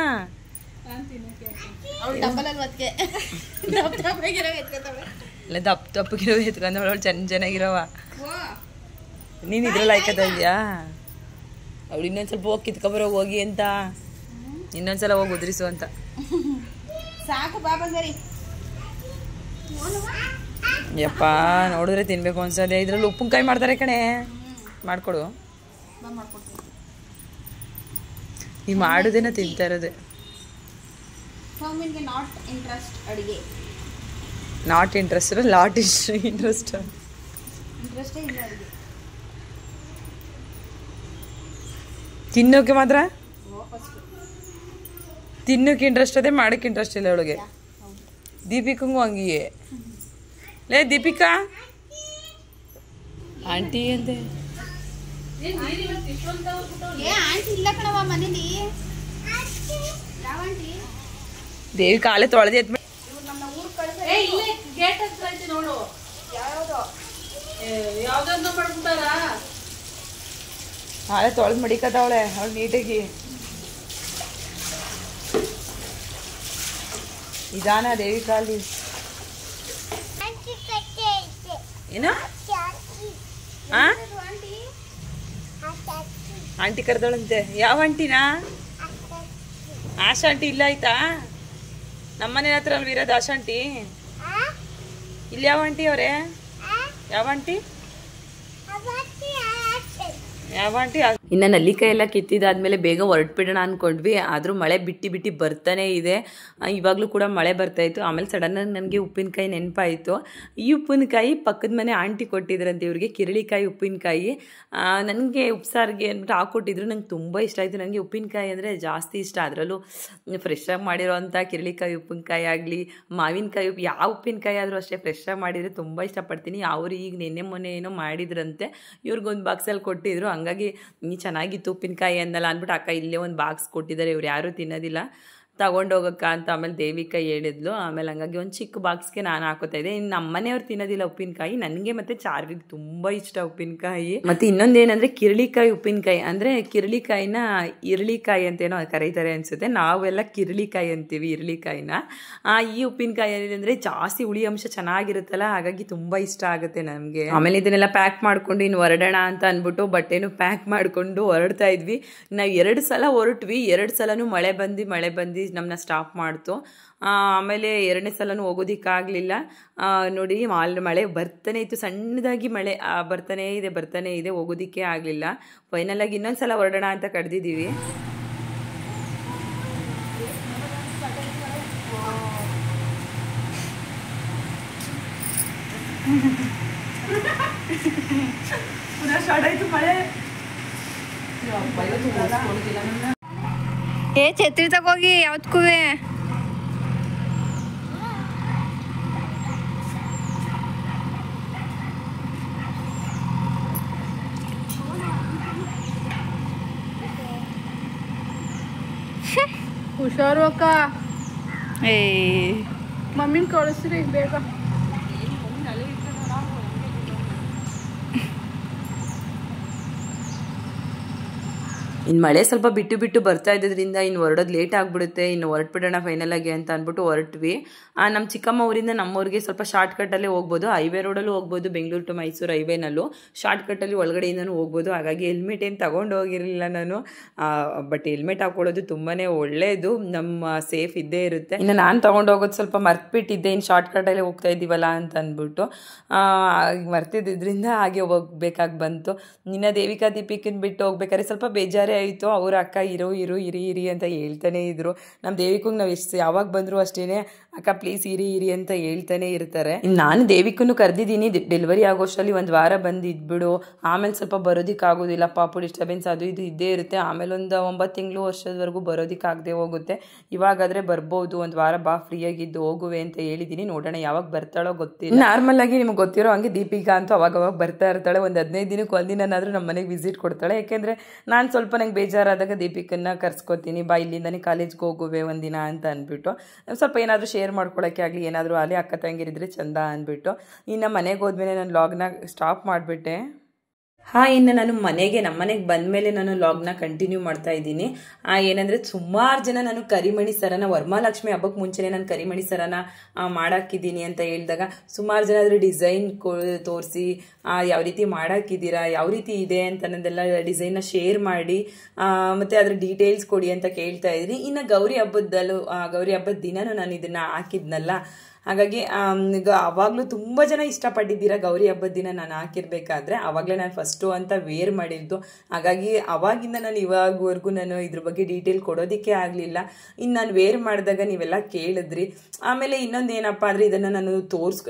ಇಲ್ಲ ದಪ್ಪ ತಪ್ಪಗಿರೋ ಎತ್ಕೊಂಡವಳು ಚೆನ್ನಾಗಿರೋವ. ನೀನು ಇದ್ರಲ್ಲಿ ಆಯ್ಕತಾ ಇದೆಯಾ? ಅವಳು ಇನ್ನೊಂದ್ಸಲ್ಪ ಹೋಗಿ ಕಿತ್ಕೊಬರೋ ಹೋಗಿ ಅಂತ, ಇನ್ನೊಂದ್ಸಲ ಹೋಗಿ ಉದ್ರಿಸು ಅಂತ. ಸಾಕು ಬಾಬಾ ಸರಿ. ಯಪ್ಪ ನೋಡಿದ್ರೆ ತಿನ್ಬೇಕು ಅನ್ಸದೆ. ಇದ್ರಲ್ಲಿ ಉಪ್ಪಿನಕಾಯಿ ಮಾಡ್ತಾರೆ ಕಣೆ, ಮಾಡ್ಕೊಡು. ಈ ಮಾಡೋದೇನ ತಿಂತಾ ಇರೋದೆ. ಸೌಮ್ಯನ್ಗೆ ನಾಟ್ ಇಂಟ್ರೆಸ್ಟ್ ಅಡುಗೆ. ನಾಟ್ ಇಂಟ್ರೆಸ್ಟ್ ಲಾಟ್ ಇಂಟ್ರೆಸ್ಟ್ ಇಂಟ್ರೆಸ್ಟೇ ಇಲ್ಲ ಅಡುಗೆ. ತಿನ್ನೋಕೆ ಮಾತ್ರ ತಿನ್ನೋಕೆ ಇಂಟ್ರೆಸ್ಟ್ ಅದೇ, ಮಾಡೋಕೆ ಇಂಟ್ರೆಸ್ಟ್ ಇಲ್ಲ ಅವಳಿಗೆ. ದೀಪಿಕಂಗೂ ಹಂಗಿಯೇ. ಲೇ ದೀಪಿಕಾ ಆಂಟಿ ಅಂತೆ. ಆಂಟಿ ಇಲ್ಲ ಕಣವ ಮನೇಲಿ. ಯಾವ ಆಂಟಿ? ದೇವಿ ಕಾಲೇ ತೊಳೆದೇ ಎತ್ಬಿಟ್ಟು ಗೇಟ್ ಹತ್ರ ಐತಿ ನೋಡು. ಯಾವ್ದನ್ನ ಮಾಡ್ಬಿಟ್ಟಾರ. ಕಾಲೇ ತೊಳೆದು ಮಡಿಕತ್ತವಳೆ ಅವಳು ನೀಟಾಗಿ. ಇದಾನ ದೇವಿ ಕಾಲಿ ಏನು ಆಂಟಿ ಕರೆದವಳಂತೆ. ಯಾವ ಆಂಟಿನಾ? ಆಶಾ ಆಂಟಿ ಇಲ್ಲ ಆಯ್ತಾ? ನಮ್ಮನೆ ಹತ್ರ ಅಲ್ವ ಇರೋದು ಆಶಾ ಆಂಟಿ? ಇಲ್ಲಿ ಯಾವ ಆಂಟಿ ಅವರೇ? ಯಾವ ಆಂಟಿ? ಯಾವ ಆಂಟಿ? ಇನ್ನು ನಲ್ಲಿಕಾಯಿ ಎಲ್ಲ ಕಿತ್ತಿದಾದ್ಮೇಲೆ ಬೇಗ ಹೊರಟ್ಬಿಡೋಣ ಅಂದ್ಕೊಂಡ್ವಿ. ಆದರೂ ಮಳೆ ಬಿಟ್ಟು ಬರ್ತಾನೆ ಇದೆ. ಇವಾಗಲೂ ಕೂಡ ಮಳೆ ಬರ್ತಾಯಿತ್ತು. ಆಮೇಲೆ ಸಡನ್ನಾಗಿ ನನಗೆ ಉಪ್ಪಿನಕಾಯಿ ನೆನಪಾಯಿತು. ಈ ಉಪ್ಪಿನಕಾಯಿ ಪಕ್ಕದ ಮನೆ ಆಂಟಿ ಕೊಟ್ಟಿದ್ರಂತೆ ಇವ್ರಿಗೆ, ಕಿರಳಿಕಾಯಿ ಉಪ್ಪಿನಕಾಯಿ. ನನಗೆ ಉಪ್ಸಾರಿಗೆ ಅಂದ್ಬಿಟ್ಟು ಹಾಕ್ಕೊಟ್ಟಿದ್ರು. ನಂಗೆ ತುಂಬ ಇಷ್ಟ ಆಯಿತು. ನನಗೆ ಉಪ್ಪಿನಕಾಯಿ ಅಂದರೆ ಜಾಸ್ತಿ ಇಷ್ಟ. ಅದರಲ್ಲೂ ಫ್ರೆಶ್ಶಾಗಿ ಮಾಡಿರೋವಂಥ ಕಿರಳಿಕಾಯಿ ಉಪ್ಪಿನಕಾಯಿ ಆಗಲಿ, ಮಾವಿನಕಾಯಿ ಯಾವ ಉಪ್ಪಿನಕಾಯಿ ಆದರೂ ಅಷ್ಟೇ ಫ್ರೆಶ್ಶಾಗಿ ಮಾಡಿದರೆ ತುಂಬ ಇಷ್ಟಪಡ್ತೀನಿ. ಅವರು ಈಗ ನೆನ್ನೆ ಮೊನ್ನೆ ಏನೋ ಮಾಡಿದ್ರಂತೆ, ಇವ್ರಿಗೊಂದು ಬಾಕ್ಸಲ್ಲಿ ಕೊಟ್ಟಿದ್ರು. ಹಂಗಾಗಿ ಚೆನ್ನಾಗಿತ್ತು ಉಪ್ಪಿನಕಾಯಿ ಅನ್ನಲ್ಲ ಅಂದ್ಬಿಟ್ಟು ಅಕ್ಕ ಇಲ್ಲೇ ಒಂದು ಬಾಕ್ಸ್ ಕೊಟ್ಟಿದ್ದಾರೆ. ಇವ್ರು ಯಾರೂ ತಿನ್ನೋದಿಲ್ಲ, ತಗೊಂಡೋಗಕ್ಕ ಅಂತ ಆಮೇಲೆ ದೇವಿಕಾ ಹೇಳಿದ್ಲು. ಆಮೇಲೆ ಹಂಗಾಗಿ ಒಂದು ಚಿಕ್ಕ ಬಾಕ್ಸ್ಗೆ ನಾನು ಹಾಕೋತಾ ಇದ್ದೆ. ಇನ್ನು ನಮ್ಮನೆಯವ್ರು ತಿನ್ನೋದಿಲ್ಲ ಉಪ್ಪಿನಕಾಯಿ. ನನಗೆ ಮತ್ತು ಚಾರ್ವಿಗೆ ತುಂಬ ಇಷ್ಟ ಉಪ್ಪಿನಕಾಯಿ. ಮತ್ತು ಇನ್ನೊಂದೇನೆಂದರೆ ಕಿರಳಿಕಾಯಿ ಉಪ್ಪಿನಕಾಯಿ. ಅಂದರೆ ಕಿರಳಿಕಾಯಿನ ಇರಳಿಕಾಯಿ ಅಂತೇನೋ ಕರೀತಾರೆ ಅನಿಸುತ್ತೆ. ನಾವೆಲ್ಲ ಕಿರಳಿಕಾಯಿ ಅಂತೀವಿ ಇರಳಿಕಾಯಿನ. ಈ ಉಪ್ಪಿನಕಾಯಿ ಅಂದರೆ ಜಾಸ್ತಿ ಹುಳಿ ಅಂಶ ಚೆನ್ನಾಗಿರುತ್ತಲ್ಲ, ಹಾಗಾಗಿ ತುಂಬ ಇಷ್ಟ ಆಗುತ್ತೆ ನನಗೆ. ಆಮೇಲೆ ಇದನ್ನೆಲ್ಲ ಪ್ಯಾಕ್ ಮಾಡ್ಕೊಂಡು ಇನ್ನು ಹೊರಡೋಣ ಅಂತ ಅಂದ್ಬಿಟ್ಟು ಬಟ್ಟೆನೂ ಪ್ಯಾಕ್ ಮಾಡಿಕೊಂಡು ಹೊರಡ್ತಾ ಇದ್ವಿ. ನಾವು 2 ಸಲ ಹೊರಟ್ವಿ. 2 ಸಲನೂ ಮಳೆ ಬಂದು ನಮ್ಮನ್ನ ಸ್ಟಾಪ್ ಮಾಡ್ತು. ಆಮೇಲೆ 2ನೇ ಸಲನೂ ಹೋಗೋದಿಕ್ಕಾಗಲಿಲ್ಲ. ನೋಡಿ ಮಳೆ ಬರ್ತಾನೆ ಇತ್ತು, ಸಣ್ಣದಾಗಿ ಮಳೆ ಬರ್ತಾನೇ ಇದೆ, ಹೋಗೋದಿಕ್ಕೆ ಆಗಲಿಲ್ಲ. ಫೈನಲಾಗಿ ಇನ್ನೊಂದು ಸಲ ಹೊರಡೋಣ ಅಂತ ಕಡ್ದಿದ್ದೀವಿ. ಸ್ಟಾರ್ಟ್ ಆಯಿತು ಮಳೆ. ಛತ್ರಿ ತಗೋಗಿ ಯಾವ್ದಕ್ಕೂವೆ. ಹುಷಾರು ಅಕ್ಕ. ಮಮ್ಮಿನ ಕಳಿಸ್ರಿ ಬೇಗ. ಇನ್ನು ಮಳೆ ಸ್ವಲ್ಪ ಬಿಟ್ಟು ಬರ್ತಾ ಇದ್ದರಿಂದ ಇನ್ನು ಹೊರಡೋದು ಲೇಟ್ ಆಗಿಬಿಡುತ್ತೆ. ಇನ್ನು ಹೊರಟ್ಬಿಡೋಣ ಫೈನಲಾಗಿ ಅಂತ ಅಂದ್ಬಿಟ್ಟು ಹೊರಟ್ವಿ. ನಮ್ಮ ಚಿಕ್ಕಮ್ಮ ಊರಿಂದ ನಮ್ಮೂರಿಗೆ ಸ್ವಲ್ಪ ಶಾರ್ಟ್ಕಟ್ಟಲ್ಲೇ ಹೋಗ್ಬೋದು. ಹೈವೇ ರೋಡಲ್ಲೂ ಹೋಗ್ಬೋದು, ಬೆಂಗಳೂರು ಟು ಮೈಸೂರು ಹೈವೇನಲ್ಲೂ ಶಾರ್ಟ್ಕಟ್ಟಲ್ಲಿ ಒಳಗಡೆಯಿಂದನೂ ಹೋಗ್ಬೋದು. ಹಾಗಾಗಿ ಹೆಲ್ಮೆಟ್ ಏನು ತೊಗೊಂಡು ಹೋಗಿರಲಿಲ್ಲ ನಾನು. ಬಟ್ ಹೆಲ್ಮೆಟ್ ಹಾಕ್ಕೊಳ್ಳೋದು ತುಂಬಾ ಒಳ್ಳೆಯದು, ನಮ್ಮ ಸೇಫ್ ಇದ್ದೇ ಇರುತ್ತೆ. ಇನ್ನು ನಾನು ತೊಗೊಂಡು ಹೋಗೋದು ಸ್ವಲ್ಪ ಮರ್ತ್ಬಿಟ್ಟಿದ್ದೆ. ಇನ್ನು ಶಾರ್ಟ್ಕಟ್ಟಲ್ಲೇ ಹೋಗ್ತಾ ಇದ್ದೀವಲ್ಲ ಅಂತ ಅಂದ್ಬಿಟ್ಟು ಮರ್ತಿದ್ದರಿಂದ ಹಾಗೆ ಹೋಗ್ಬೇಕಾಗಿ ಬಂತು. ನಿನ್ನ ದೇವಿಕಾ ದೀಪಿಕನ್ ಬಿಟ್ಟು ಹೋಗ್ಬೇಕಾದ್ರೆ ಸ್ವಲ್ಪ ಬೇಜಾರೇ ಆಯಿತು. ಅವ್ರ ಅಕ್ಕ ಇರಿ ಅಂತ ಹೇಳ್ತಾನೆ ಇದ್ರು. ನಮ್ಮ ದೇವಿಕಂಗೆ ನಾವು ಯಾವಾಗ ಬಂದರೂ ಅಷ್ಟೇ ಅಕ್ಕ ಪ್ಲೀಸ್ ಇರಿ ಅಂತ ಹೇಳ್ತಾನೆ ಇರ್ತಾರೆ. ನಾನು ದೇವಿಕನ್ನು ಕರೆದಿದ್ದೀನಿ. ಡೆಲಿವರಿ ಆಗೋಷ್ಟರಲ್ಲಿ 1 ವಾರ ಬಂದು ಇದ್ಬಿಡು, ಆಮೇಲೆ ಸ್ವಲ್ಪ ಬರೋದಕ್ಕಾಗೋದಿಲ್ಲ, ಪಾಪು ಡಿಸ್ಟರ್ಬೆನ್ಸ್ ಅದು ಇದು ಇದ್ದೇ ಇರುತ್ತೆ. ಆಮೇಲೆ ಒಂದು 9 ತಿಂಗಳು ವರ್ಷದವರೆಗೂ ಬರೋದಕ್ಕಾಗದೆ ಹೋಗುತ್ತೆ. ಇವಾಗಾದರೆ ಬರ್ಬೋದು, 1 ವಾರ ಬಾ ಫ್ರೀಯಾಗಿದ್ದು ಹೋಗುವೆ ಅಂತ ಹೇಳಿದ್ದೀನಿ. ನೋಡೋಣ ಯಾವಾಗ ಬರ್ತಾಳೋ ಗೊತ್ತಿಲ್ಲ. ನಾರ್ಮಲ್ ಆಗಿ ನಿಮ್ಗೆ ಗೊತ್ತಿರೋ ಹಂಗೆ ದೀಪಿಕಾ ಅಂತೂ ಅವಾಗ ಬರ್ತಾ ಇರ್ತಾಳೆ. ಒಂದು 15 ದಿನಕ್ಕೆ ಒಂದಿನಾದ್ರೂ ನಮ್ಮ ಮನೆಗೆ ವಿಸಿಟ್ ಕೊಡ್ತಾಳೆ. ಯಾಕೆಂದರೆ ನಾನು ಸ್ವಲ್ಪ ನಂಗೆ ಬೇಜಾರಾದಾಗ ದೀಪಿಕನ್ನ ಕರ್ಸ್ಕೊತೀನಿ, ಬಾ ಇಲ್ಲಿಂದನೇ ಕಾಲೇಜ್ಗೆ ಹೋಗುವೆ ಒಂದಿನ ಅಂತ ಅಂದ್ಬಿಟ್ಟು. ಸ್ವಲ್ಪ ಏನಾದರೂ ಶೇರ್ ಮಾಡ್ಕೊಳ್ಳೋಕ್ಕೆ ಆಗಲಿ, ಏನಾದರೂ ಅಲ್ಲಿ ಅಕ್ಕ ತಂಗಿರಿದ್ರೆ ಚಂದ ಅಂದ್ಬಿಟ್ಟು. ಇನ್ನು ಮನೆಗೆ ಹೋದ್ಮೇಲೆ ನಾನು ಲಾಗ್ನ ಸ್ಟಾಪ್ ಮಾಡಿಬಿಟ್ಟೆ. ಇನ್ನು ನಾನು ನಮ್ಮ ಮನೆಗೆ ಬಂದಮೇಲೆ ನಾನು ಲಾಗ್ನ ಕಂಟಿನ್ಯೂ ಮಾಡ್ತಾ ಇದ್ದೀನಿ. ಏನಂದರೆ ಸುಮಾರು ಜನ ನಾನು ಕರಿಮಣಿ ಸರನ ವರಮಹಾಲಕ್ಷ್ಮಿ ಹಬ್ಬಕ್ಕೆ ಮುಂಚೆನೇ ನಾನು ಕರಿಮಣಿ ಸರನ ಮಾಡಾಕಿದ್ದೀನಿ ಅಂತ ಹೇಳಿದಾಗ ಸುಮಾರು ಜನ ಅದ್ರ ಡಿಸೈನ್ ತೋರಿಸಿ ಯಾವ ರೀತಿ ಮಾಡಾಕಿದ್ದೀರಾ, ಯಾವ ರೀತಿ ಇದೆ ಅಂತ ಅನ್ನೋದೆಲ್ಲ ಡಿಸೈನ್ನ ಶೇರ್ ಮಾಡಿ ಮತ್ತು ಅದ್ರ ಡೀಟೇಲ್ಸ್ ಕೊಡಿ ಅಂತ ಕೇಳ್ತಾ ಇದ್ರಿ. ಇನ್ನು ಗೌರಿ ಹಬ್ಬದ ದಿನನೂ ನಾನು ಇದನ್ನು ಹಾಕಿದ್ನಲ್ಲ, ಹಾಗಾಗಿ ಈಗ ಅವಾಗಲೂ ತುಂಬ ಜನ ಇಷ್ಟಪಟ್ಟಿದ್ದೀರಾ ಗೌರಿ ಹಬ್ಬದ ದಿನ ನಾನು ಹಾಕಿರ್ಬೇಕಾದ್ರೆ. ಅವಾಗಲೇ ನಾನು ಫಸ್ಟು ಅಂತ ವೇರ್ ಮಾಡಿದ್ದು. ಹಾಗಾಗಿ ಅವಾಗಿಂದ ನಾನು ಇವಾಗವರೆಗೂ ನಾನು ಇದ್ರ ಬಗ್ಗೆ ಡೀಟೇಲ್ ಕೊಡೋದಕ್ಕೆ ಆಗಲಿಲ್ಲ. ಇನ್ನು ನಾನು ವೇರ್ ಮಾಡಿದಾಗ ನೀವೆಲ್ಲ ಕೇಳಿದ್ರಿ. ಆಮೇಲೆ ಇನ್ನೊಂದು ಏನಪ್ಪ ಅಂದರೆ ಇದನ್ನು ನಾನು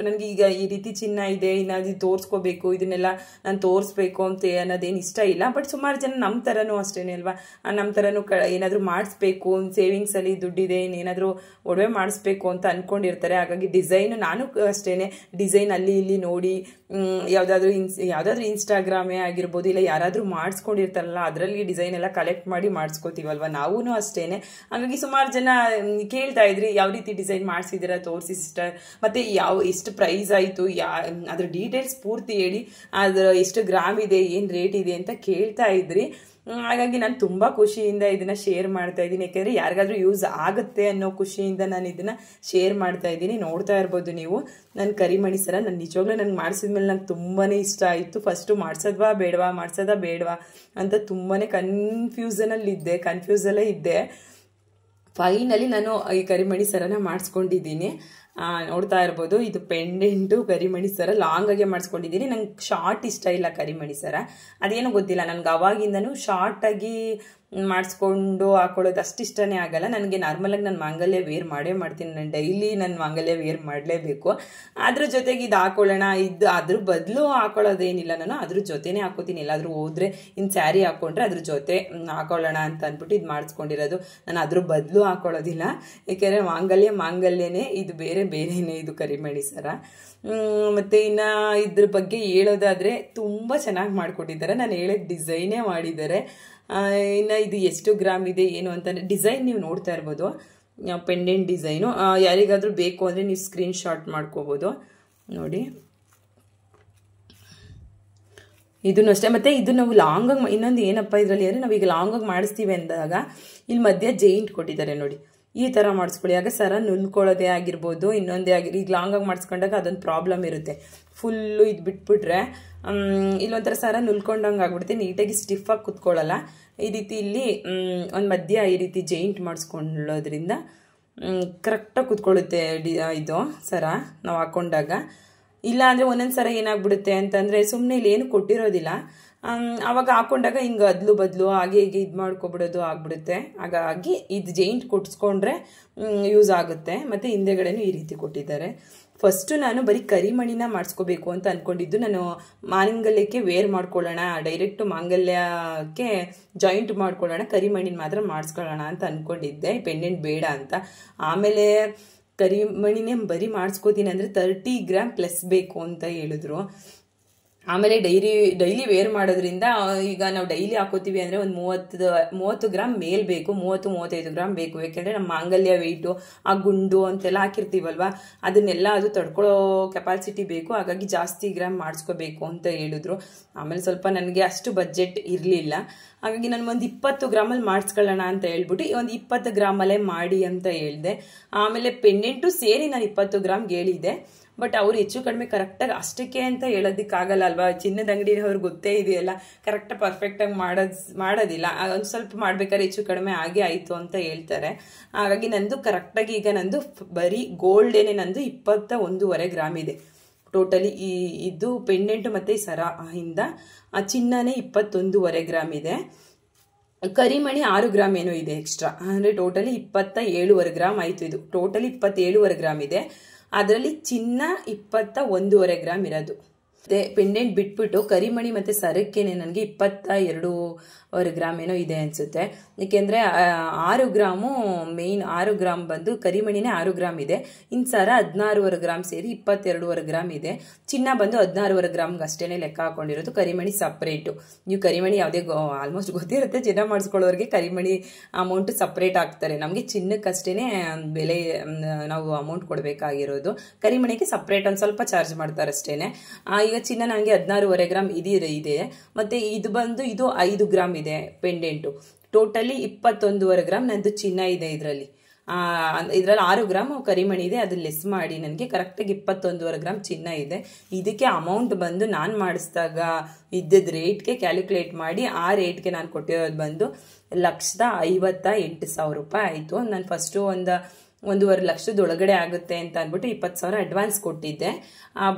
ನನಗೆ ಈಗ ಈ ರೀತಿ ಚಿನ್ನ ಇದೆ, ಇನ್ನು ಅದು ತೋರಿಸ್ಕೋಬೇಕು, ಇದನ್ನೆಲ್ಲ ನಾನು ತೋರಿಸ್ಬೇಕು ಅಂತ ಅನ್ನೋದೇನು ಇಷ್ಟ ಇಲ್ಲ. ಬಟ್ ಸುಮಾರು ಜನ ನಮ್ಮ ಥರನೂ ಅಷ್ಟೇನೆ ಅಲ್ವಾ, ನಮ್ಮ ಥರನೂ ಏನಾದರೂ ಮಾಡಿಸ್ಬೇಕು, ಸೇವಿಂಗ್ಸಲ್ಲಿ ದುಡ್ಡಿದೆ, ಇನ್ನೇನಾದರೂ ಒಡವೆ ಮಾಡಿಸ್ಬೇಕು ಅಂತ ಅಂದ್ಕೊಂಡಿರ್ತಾರೆ. ಹಾಗಾಗಿ ಡಿಸೈನು ನಾನು ಅಷ್ಟೇ ಡಿಸೈನ್ ಅಲ್ಲಿ ಇಲ್ಲಿ ನೋಡಿ ಯಾವುದಾದ್ರೂ ಇನ್ಸ್ಟಾಗ್ರಾಮೇ ಆಗಿರ್ಬೋದು, ಇಲ್ಲ ಯಾರಾದರೂ ಮಾಡಿಸ್ಕೊಂಡಿರ್ತಾರಲ್ಲ ಅದರಲ್ಲಿ ಡಿಸೈನ್ ಎಲ್ಲ ಕಲೆಕ್ಟ್ ಮಾಡಿ ಮಾಡಿಸ್ಕೋತೀವಲ್ವ, ನಾವೂ ಅಷ್ಟೇ. ಹಾಗಾಗಿ ಸುಮಾರು ಜನ ಕೇಳ್ತಾ ಇದ್ರಿ ಯಾವ ರೀತಿ ಡಿಸೈನ್ ಮಾಡಿಸಿದ್ದೀರಾ ತೋರಿಸಿ ಸಿಸ್ಟರ್, ಮತ್ತು ಎಷ್ಟು ಪ್ರೈಸ್ ಆಯಿತು, ಅದ್ರ ಡೀಟೇಲ್ಸ್ ಪೂರ್ತಿ ಹೇಳಿ, ಅದ್ರ ಎಷ್ಟು ಗ್ರಾಮ್ ಇದೆ, ಏನು ರೇಟ್ ಇದೆ ಅಂತ ಕೇಳ್ತಾ ಇದ್ರಿ. ಹಾಗಾಗಿ ನಾನು ತುಂಬ ಖುಷಿಯಿಂದ ಇದನ್ನು ಶೇರ್ ಮಾಡ್ತಾ ಇದ್ದೀನಿ. ಯಾಕೆಂದರೆ ಯಾರಿಗಾದ್ರೂ ಯೂಸ್ ಆಗುತ್ತೆ ಅನ್ನೋ ಖುಷಿಯಿಂದ ನಾನು ಇದನ್ನು ಶೇರ್ ಮಾಡ್ತಾ ಇದ್ದೀನಿ. ನೋಡ್ತಾ ಇರ್ಬೋದು ನೀವು ನನ್ನ ಕರಿಮಣಿ ಸರ. ನಾನು ನಿಜವಾಗ್ಲೂ ನನಗೆ ಮಾಡಿಸಿದ್ಮೇಲೆ ನಂಗೆ ತುಂಬಾ ಇಷ್ಟ ಆಯಿತು. ಫಸ್ಟು ಮಾಡಿಸೋದಾ ಬೇಡವಾ ಅಂತ ತುಂಬಾ ಕನ್ಫ್ಯೂಸಲ್ಲೇ ಇದ್ದೆ. ಫೈನಲಿ ನಾನು ಈ ಕರಿಮಣಿ ಸರನ ಮಾಡಿಸ್ಕೊಂಡಿದ್ದೀನಿ. ನೋಡ್ತಾ ಇರ್ಬೋದು, ಇದು ಪೆಂಡೆಂಟು ಕರಿಮಣಿ ಸರ ಲಾಂಗಾಗೆ ಮಾಡಿಸ್ಕೊಂಡಿದ್ದೀನಿ. ನಂಗೆ ಶಾರ್ಟ್ ಇಷ್ಟ ಇಲ್ಲ ಕರಿಮಣಿ ಸರ, ಅದೇನೋ ಗೊತ್ತಿಲ್ಲ ನನಗೆ ಅವಾಗಿಂದನೂ ಶಾರ್ಟಾಗಿ ಮಾಡಿಸ್ಕೊಂಡು ಹಾಕೊಳ್ಳೋದು ಅಷ್ಟು ಇಷ್ಟನೇ ಆಗಲ್ಲ ನನಗೆ. ನಾರ್ಮಲಾಗಿ ನಾನು ಮಾಂಗಲ್ಯ ವೇರ್ ಮಾಡೇ ಮಾಡ್ತೀನಿ, ನಾನು ಡೈಲಿ ನಾನು ಮಾಂಗಲ್ಯ ವೇರ್ ಮಾಡಲೇಬೇಕು. ಅದ್ರ ಜೊತೆಗೆ ಇದು ಹಾಕೊಳ್ಳೋಣ, ಅದ್ರ ಬದಲು ಹಾಕೊಳ್ಳೋದೇನಿಲ್ಲ, ನಾನು ಅದ್ರ ಜೊತೆನೇ ಹಾಕೋತೀನಿ. ಎಲ್ಲಾದರೂ ಹೋದ್ರೆ ಇನ್ನು ಸ್ಯಾರಿ ಹಾಕ್ಕೊಂಡ್ರೆ ಅದ್ರ ಜೊತೆ ಹಾಕೊಳ್ಳೋಣ ಅಂತ ಅಂದ್ಬಿಟ್ಟು ಇದು ಮಾಡಿಸ್ಕೊಂಡಿರೋದು. ನಾನು ಅದ್ರ ಬದಲು ಹಾಕೊಳ್ಳೋದಿಲ್ಲ, ಏಕೆಂದರೆ ಮಾಂಗಲ್ಯನೇ, ಇದು ಬೇರೆನೇ ಇದು ಕರಿಮಣಿ ಸರ. ಮತ್ತು ಇನ್ನು ಇದ್ರ ಬಗ್ಗೆ ಹೇಳೋದಾದರೆ ತುಂಬ ಚೆನ್ನಾಗಿ ಮಾಡಿಕೊಟ್ಟಿದ್ದಾರೆ. ನಾನು ಹೇಳೋದು ಡಿಸೈನೇ ಮಾಡಿದ್ದಾರೆ. ಇನ್ನು ಇದು ಎಷ್ಟು ಗ್ರಾಮ್ ಇದೆ ಏನು ಅಂತಂದರೆ ಡಿಸೈನ್ ನೀವು ನೋಡ್ತಾ ಇರ್ಬೋದು, ಪೆಂಡೆಂಟ್ ಡಿಸೈನು. ಯಾರಿಗಾದರೂ ಬೇಕು ಅಂದರೆ ನೀವು ಸ್ಕ್ರೀನ್ ಶಾಟ್ ಮಾಡ್ಕೋಬೋದು ನೋಡಿ. ಇದನ್ನು ಅಷ್ಟೇ. ಮತ್ತು ಇದು ನಾವು ಲಾಂಗಾಗಿ ಇನ್ನೊಂದು ಏನಪ್ಪ ಇದರಲ್ಲಿ ಅಂದರೆ ನಾವೀಗ ಲಾಂಗಾಗಿ ಮಾಡಿಸ್ತೀವಿ ಅಂದಾಗ ಇಲ್ಲಿ ಮಧ್ಯೆ ಜೈಂಟ್ ಕೊಟ್ಟಿದ್ದಾರೆ ನೋಡಿ, ಈ ಥರ ಮಾಡಿಸ್ಕೊಳ್ಳಿ. ಆಗ ಸರ ನುಲ್ಕೊಳ್ಳೋದೇ ಆಗಿರ್ಬೋದು, ಇನ್ನೊಂದೇ ಈಗ ಲಾಂಗಾಗಿ ಮಾಡಿಸ್ಕೊಂಡಾಗ ಅದೊಂದು ಪ್ರಾಬ್ಲಮ್ ಇರುತ್ತೆ. ಫುಲ್ಲು ಇದು ಬಿಟ್ಬಿಟ್ರೆ ಇಲ್ಲೊಂಥರ ಸರ ನುಲ್ಕೊಂಡಂಗೆ ಆಗ್ಬಿಡುತ್ತೆ, ನೀಟಾಗಿ ಸ್ಟಿಫಾಗಿ ಕುತ್ಕೊಳ್ಳಲ್ಲ. ಈ ರೀತಿ ಇಲ್ಲಿ ಒಂದು ಮಧ್ಯ ಈ ರೀತಿ ಜೈಂಟ್ ಮಾಡಿಸ್ಕೊಳ್ಳೋದ್ರಿಂದ ಕರೆಕ್ಟಾಗಿ ಕುತ್ಕೊಳ್ಳುತ್ತೆ ಇದು ಸರ ನಾವು ಹಾಕ್ಕೊಂಡಾಗ. ಇಲ್ಲ ಅಂದರೆ ಒಂದೊಂದು ಸರ ಏನಾಗ್ಬಿಡುತ್ತೆ ಅಂತಂದರೆ ಸುಮ್ಮನೆ ಇಲ್ಲಿ ಏನು ಕೊಟ್ಟಿರೋದಿಲ್ಲ, ಆವಾಗ ಹಾಕೊಂಡಾಗ ಹಿಂಗೆ ಅದ್ಲು ಬದಲು ಹಾಗೆ ಹೀಗೆ ಇದು ಮಾಡ್ಕೊಬಿಡೋದು ಆಗ್ಬಿಡುತ್ತೆ. ಹಾಗಾಗಿ ಇದು ಜೈಂಟ್ ಕೊಟ್ಸ್ಕೊಂಡ್ರೆ ಯೂಸ್ ಆಗುತ್ತೆ. ಮತ್ತು ಹಿಂದೆಗಡೆನೂ ಈ ರೀತಿ ಕೊಟ್ಟಿದ್ದಾರೆ. ಫಸ್ಟು ನಾನು ಬರೀ ಕರಿಮಣಿನ ಮಾಡಿಸ್ಕೋಬೇಕು ಅಂತ ಅಂದ್ಕೊಂಡಿದ್ದು. ನಾನು ಮಾಂಗಲ್ಯಕ್ಕೆ ವೇರ್ ಮಾಡ್ಕೊಳ್ಳೋಣ, ಡೈರೆಕ್ಟು ಮಾಂಗಲ್ಯಕ್ಕೆ ಜಾಯಿಂಟ್ ಮಾಡ್ಕೊಳ್ಳೋಣ, ಕರಿಮಣಿನ ಮಾತ್ರ ಮಾಡಿಸ್ಕೊಳ್ಳೋಣ ಅಂತ ಅಂದ್ಕೊಂಡಿದ್ದೆ, ಪೆಂಡೆಂಟ್ ಬೇಡ ಅಂತ. ಆಮೇಲೆ ಕರಿಮಣಿನೇ ಬರೀ ಮಾಡಿಸ್ಕೋತೀನಿ ಅಂದರೆ 30 ಗ್ರಾಮ್ ಪ್ಲಸ್ ಬೇಕು ಅಂತ ಹೇಳಿದ್ರು. ಆಮೇಲೆ ಡೈಲಿ ವೇರ್ ಮಾಡೋದ್ರಿಂದ ಈಗ ನಾವು ಡೈಲಿ ಹಾಕೋತೀವಿ ಅಂದರೆ ಒಂದು 30 ಗ್ರಾಮ್ ಮೇಲ್ ಬೇಕು, 30-35 ಗ್ರಾಮ್ ಬೇಕು. ಯಾಕೆಂದರೆ ನಮ್ಮ ಮಾಂಗಲ್ಯ ವೆಯ್ಟು ಆ ಗುಂಡು ಅಂತೆಲ್ಲ ಹಾಕಿರ್ತೀವಲ್ವ, ಅದನ್ನೆಲ್ಲ ಅದು ತಡ್ಕೊಳ್ಳೋ ಕೆಪಾಸಿಟಿ ಬೇಕು. ಹಾಗಾಗಿ ಜಾಸ್ತಿ ಗ್ರಾಮ್ ಮಾಡಿಸ್ಕೋಬೇಕು ಅಂತ ಹೇಳಿದ್ರು. ಆಮೇಲೆ ಸ್ವಲ್ಪ ನನಗೆ ಅಷ್ಟು ಬಜೆಟ್ ಇರಲಿಲ್ಲ, ಹಾಗಾಗಿ ನಾನು ಒಂದು 20 ಗ್ರಾಮಲ್ಲಿ ಮಾಡಿಸ್ಕೊಳ್ಳೋಣ ಅಂತ ಹೇಳ್ಬಿಟ್ಟು ಒಂದು 20 ಗ್ರಾಮಲ್ಲೇ ಮಾಡಿ ಅಂತ ಹೇಳಿದೆ. ಆಮೇಲೆ ಪೆಂಡೆಂಟು ಸೇರಿ ನಾನು 20 ಗ್ರಾಮ್ಗೆ ಹೇಳಿದೆ. ಬಟ್ ಅವ್ರು ಹೆಚ್ಚು ಕಡಿಮೆ ಕರೆಕ್ಟಾಗಿ ಅಷ್ಟಕ್ಕೆ ಅಂತ ಹೇಳೋದಕ್ಕಾಗಲ್ಲ ಅಲ್ವಾ, ಚಿನ್ನದ ಅಂಗಡಿಯವ್ರಿಗೆ ಗೊತ್ತೇ ಇದೆಯಲ್ಲ, ಕರೆಕ್ಟಾಗಿ ಪರ್ಫೆಕ್ಟಾಗಿ ಮಾಡೋದಿಲ್ಲ. ಒಂದು ಸ್ವಲ್ಪ ಮಾಡ್ಬೇಕಾದ್ರೆ ಹೆಚ್ಚು ಕಡಿಮೆ ಆಗೇ ಆಯಿತು ಅಂತ ಹೇಳ್ತಾರೆ. ಹಾಗಾಗಿ ನಂದು ಕರೆಕ್ಟಾಗಿ ಈಗ ನಂದು ಬರೀ ಗೋಲ್ಡೇನೆ ನಂದು 21.5 ಗ್ರಾಮ್ ಇದೆ ಟೋಟಲಿ. ಇದು ಪೆಂಡೆಂಟು ಮತ್ತು ಸರ ಇಂದ ಚಿನ್ನನೇ 21.5 ಗ್ರಾಮ್ ಇದೆ. ಕರಿಮಣಿ 6 ಗ್ರಾಮ್ ಏನೋ ಇದೆ ಎಕ್ಸ್ಟ್ರಾ, ಅಂದರೆ ಟೋಟಲಿ 27.5 ಗ್ರಾಮ್ ಆಯಿತು. ಇದು ಟೋಟಲಿ 27.5 ಗ್ರಾಮ್ ಇದೆ. ಅದರಲ್ಲಿ ಚಿನ್ನ 21.5 ಗ್ರಾಮ್ ಇರೋದು. ಮತ್ತು ಪೆಂಡೆಂಟ್ ಬಿಟ್ಬಿಟ್ಟು ಕರಿಮಣಿ ಮತ್ತು ಸರಕ್ಕೇನೆ ನನಗೆ 22.5 ಗ್ರಾಮ್ ಏನೋ ಇದೆ ಅನಿಸುತ್ತೆ. ಏಕೆಂದರೆ 6 ಗ್ರಾಮು ಮೇಯ್ನ್ 6 ಗ್ರಾಮ್ ಬಂದು ಕರಿಮಣಿನೇ 6 ಗ್ರಾಮ್ ಇದೆ. ಇನ್ನು ಸರ 16.5 ಗ್ರಾಮ್ ಸೇರಿ 22.5 ಗ್ರಾಮ್ ಇದೆ. ಚಿನ್ನ ಬಂದು 16.5 ಗ್ರಾಮ್ಗೆ ಅಷ್ಟೇ ಲೆಕ್ಕ ಹಾಕೊಂಡಿರೋದು. ಕರಿಮಣಿ ಸಪ್ರೇಟು. ನೀವು ಕರಿಮಣಿ ಯಾವುದೇ ಆಲ್ಮೋಸ್ಟ್ ಗೊತ್ತಿರುತ್ತೆ, ಚಿನ್ನ ಮಾಡಿಸ್ಕೊಳ್ಳೋರಿಗೆ ಕರಿಮಣಿ ಅಮೌಂಟ್ ಸಪ್ರೇಟ್ ಆಗ್ತಾರೆ. ನಮಗೆ ಚಿನ್ನಕ್ಕಷ್ಟೇ ಬೆಲೆ ನಾವು ಅಮೌಂಟ್ ಕೊಡಬೇಕಾಗಿರೋದು. ಕರಿಮಣಿಗೆ ಸಪ್ರೇಟ್ ಒಂದು ಸ್ವಲ್ಪ ಚಾರ್ಜ್ ಮಾಡ್ತಾರೆ ಅಷ್ಟೇ. ಈಗ ಚಿನ್ನ ನನಗೆ 16.5 ಗ್ರಾಮ್ ಇದೆ. ಮತ್ತು ಇದು ಬಂದು ಇದು 5 ಗ್ರಾಮ್ ಇದೆ ಪೆಂಡೆಂಟು. ಟೋಟಲಿ 21.5 ಗ್ರಾಮ್ ನಂದು ಚಿನ್ನ ಇದೆ ಇದರಲ್ಲಿ. 6 ಗ್ರಾಮ್ ಕರಿಮಣಿ ಇದೆ, ಅದು ಲೆಸ್ ಮಾಡಿ ನನಗೆ ಕರೆಕ್ಟಾಗಿ 21.5 ಗ್ರಾಮ್ ಚಿನ್ನ ಇದೆ. ಇದಕ್ಕೆ ಅಮೌಂಟ್ ಬಂದು ನಾನು ಮಾಡಿಸಿದಾಗ ಇದ್ದದ ರೇಟ್ಗೆ ಕ್ಯಾಲ್ಕುಲೇಟ್ ಮಾಡಿ ಆ ರೇಟ್ಗೆ ನಾನು ಕೊಟ್ಟಿರೋದು ಬಂದು 1,58,000 ರೂಪಾಯಿ ಆಯಿತು. ನಾನು ಫಸ್ಟು ಒಂದು 1.5 ಲಕ್ಷದ ಒಳಗಡೆ ಆಗುತ್ತೆ ಅಂತ ಅಂದ್ಬಿಟ್ಟು 20,000 ಅಡ್ವಾನ್ಸ್ ಕೊಟ್ಟಿದ್ದೆ.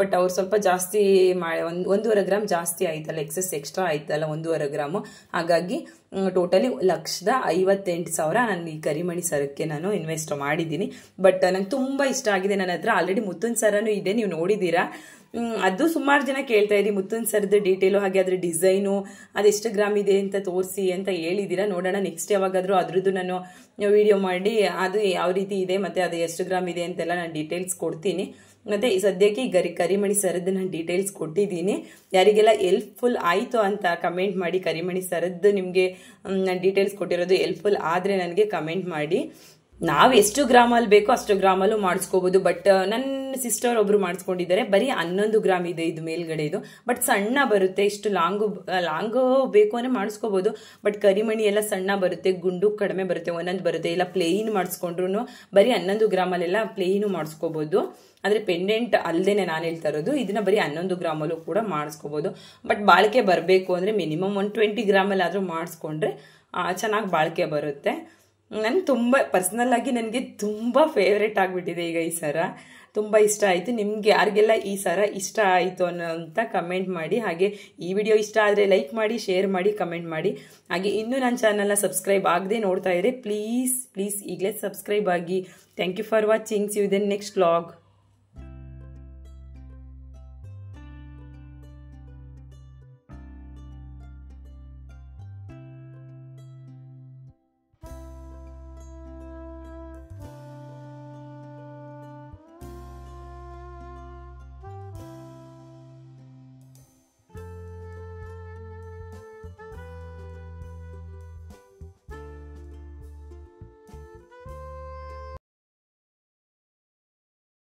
ಬಟ್ ಅವ್ರು ಸ್ವಲ್ಪ ಜಾಸ್ತಿ ಮಾಡಿ 1.5 ಗ್ರಾಮ್ ಜಾಸ್ತಿ ಆಯ್ತಲ್ಲ, ಎಕ್ಸ್ಟ್ರಾ ಆಯ್ತಲ್ಲ 1.5 ಗ್ರಾಮು. ಹಾಗಾಗಿ ಟೋಟಲಿ 1,58,000 ನಾನು ಈ ಕರಿಮಣಿ ಸರಕ್ಕೆ ನಾನು ಇನ್ವೆಸ್ಟ್ ಮಾಡಿದ್ದೀನಿ. ಬಟ್ ನಂಗೆ ತುಂಬ ಇಷ್ಟ ಆಗಿದೆ. ನನ್ನ ಹತ್ರ ಆಲ್ರೆಡಿ ಮುತ್ತಿನ ಸರನೂ ಇದೆ, ನೀವು ನೋಡಿದ್ದೀರಾ. ಅದು ಸುಮಾರು ಜನ ಕೇಳ್ತಾ ಇದ್ದೀರಿ ಮುತ್ತಿನ ಸರದ ಡೀಟೇಲು, ಹಾಗೆ ಅದ್ರ ಡಿಸೈನು ಅದೆಷ್ಟು ಗ್ರಾಮ್ ಇದೆ ಅಂತ ತೋರಿಸಿ ಅಂತ ಹೇಳಿದ್ದೀರಾ. ನೋಡೋಣ ನೆಕ್ಸ್ಟ್ ಯಾವಾಗಾದರೂ ಅದ್ರದ್ದು ನಾನು ವಿಡಿಯೋ ಮಾಡಿ ಅದು ಯಾವ ರೀತಿ ಇದೆ ಮತ್ತು ಅದು ಎಷ್ಟು ಗ್ರಾಮ್ ಇದೆ ಅಂತೆಲ್ಲ ನಾನು ಡೀಟೇಲ್ಸ್ ಕೊಡ್ತೀನಿ. ಮತ್ತು ಸದ್ಯಕ್ಕೆ ಈ ಕರಿಮಣಿ ಸರದ್ದು ನಾನು ಡೀಟೇಲ್ಸ್ ಕೊಟ್ಟಿದ್ದೀನಿ. ಯಾರಿಗೆಲ್ಲ ಹೆಲ್ಪ್ಫುಲ್ ಆಯಿತು ಅಂತ ಕಮೆಂಟ್ ಮಾಡಿ. ಕರಿಮಣಿ ಸರದ್ದು ನಿಮಗೆ ನಾನು ಡೀಟೇಲ್ಸ್ ಕೊಟ್ಟಿರೋದು ಹೆಲ್ಪ್ಫುಲ್ ಆದರೆ ನನಗೆ ಕಮೆಂಟ್ ಮಾಡಿ. ನಾವು ಎಷ್ಟು ಗ್ರಾಮಲ್ಲಿ ಬೇಕೋ ಅಷ್ಟು ಗ್ರಾಮಲ್ಲೂ ಮಾಡಿಸ್ಕೋಬೋದು. ಬಟ್ ನನ್ನ ಸಿಸ್ಟರ್ ಒಬ್ರು ಮಾಡಿಸ್ಕೊಂಡಿದ್ದಾರೆ, ಬರೀ 11 ಗ್ರಾಮ್ ಇದೆ ಇದು ಮೇಲ್ಗಡೆ ಇದು. ಬಟ್ ಸಣ್ಣ ಬರುತ್ತೆ, ಇಷ್ಟು ಲಾಂಗು ಬೇಕು ಅಂದರೆ ಮಾಡಿಸ್ಕೋಬೋದು. ಬಟ್ ಕರಿಮಣಿ ಎಲ್ಲ ಸಣ್ಣ ಬರುತ್ತೆ, ಗುಂಡು ಕಡಿಮೆ ಬರುತ್ತೆ, ಒಂದೊಂದು ಬರುತ್ತೆ. ಇಲ್ಲ ಪ್ಲೇನ್ ಮಾಡಿಸ್ಕೊಂಡ್ರು ಬರೀ 11 ಗ್ರಾಮಲ್ಲೆಲ್ಲ ಪ್ಲೇನು ಮಾಡಿಸ್ಕೋಬೋದು. ಆದರೆ ಪೆಂಡೆಂಟ್ ಅಲ್ಲದೆ ನಾನು ಹೇಳ್ತಾ ಇರೋದು ಇದನ್ನ ಬರೀ 11 ಗ್ರಾಮಲ್ಲೂ ಕೂಡ ಮಾಡಿಸ್ಕೋಬೋದು. ಬಟ್ ಬಾಳಿಕೆ ಬರಬೇಕು ಅಂದರೆ ಮಿನಿಮಮ್ 120 ಗ್ರಾಮಲ್ಲಾದರೂ ಮಾಡಿಸ್ಕೊಂಡ್ರೆ ಚೆನ್ನಾಗಿ ಬಾಳಿಕೆ ಬರುತ್ತೆ. ನನಗೆ ತುಂಬ ಪರ್ಸ್ನಲ್ ಆಗಿ ನನಗೆ ತುಂಬ ಫೇವ್ರೇಟ್ ಆಗಿಬಿಟ್ಟಿದೆ ಈಗ ಈ ಸರ. ತುಂಬ ಇಷ್ಟ ಆಯಿತು. ನಿಮ್ಗೆ ಯಾರಿಗೆಲ್ಲ ಈ ಸರ ಇಷ್ಟ ಆಯಿತು ಅಂತ ಕಮೆಂಟ್ ಮಾಡಿ. ಹಾಗೆ ಈ ವಿಡಿಯೋ ಇಷ್ಟ ಆದರೆ ಲೈಕ್ ಮಾಡಿ, ಶೇರ್ ಮಾಡಿ, ಕಮೆಂಟ್ ಮಾಡಿ. ಹಾಗೆ ಇನ್ನೂ ನನ್ನ ಚಾನಲ್ನ ಸಬ್ಸ್ಕ್ರೈಬ್ ಆಗದೆ ನೋಡ್ತಾ ಇದ್ರೆ ಪ್ಲೀಸ್ ಈಗಲೇ ಸಬ್ಸ್ಕ್ರೈಬ್ ಆಗಿ. Thank you for watching. See you in next vlog.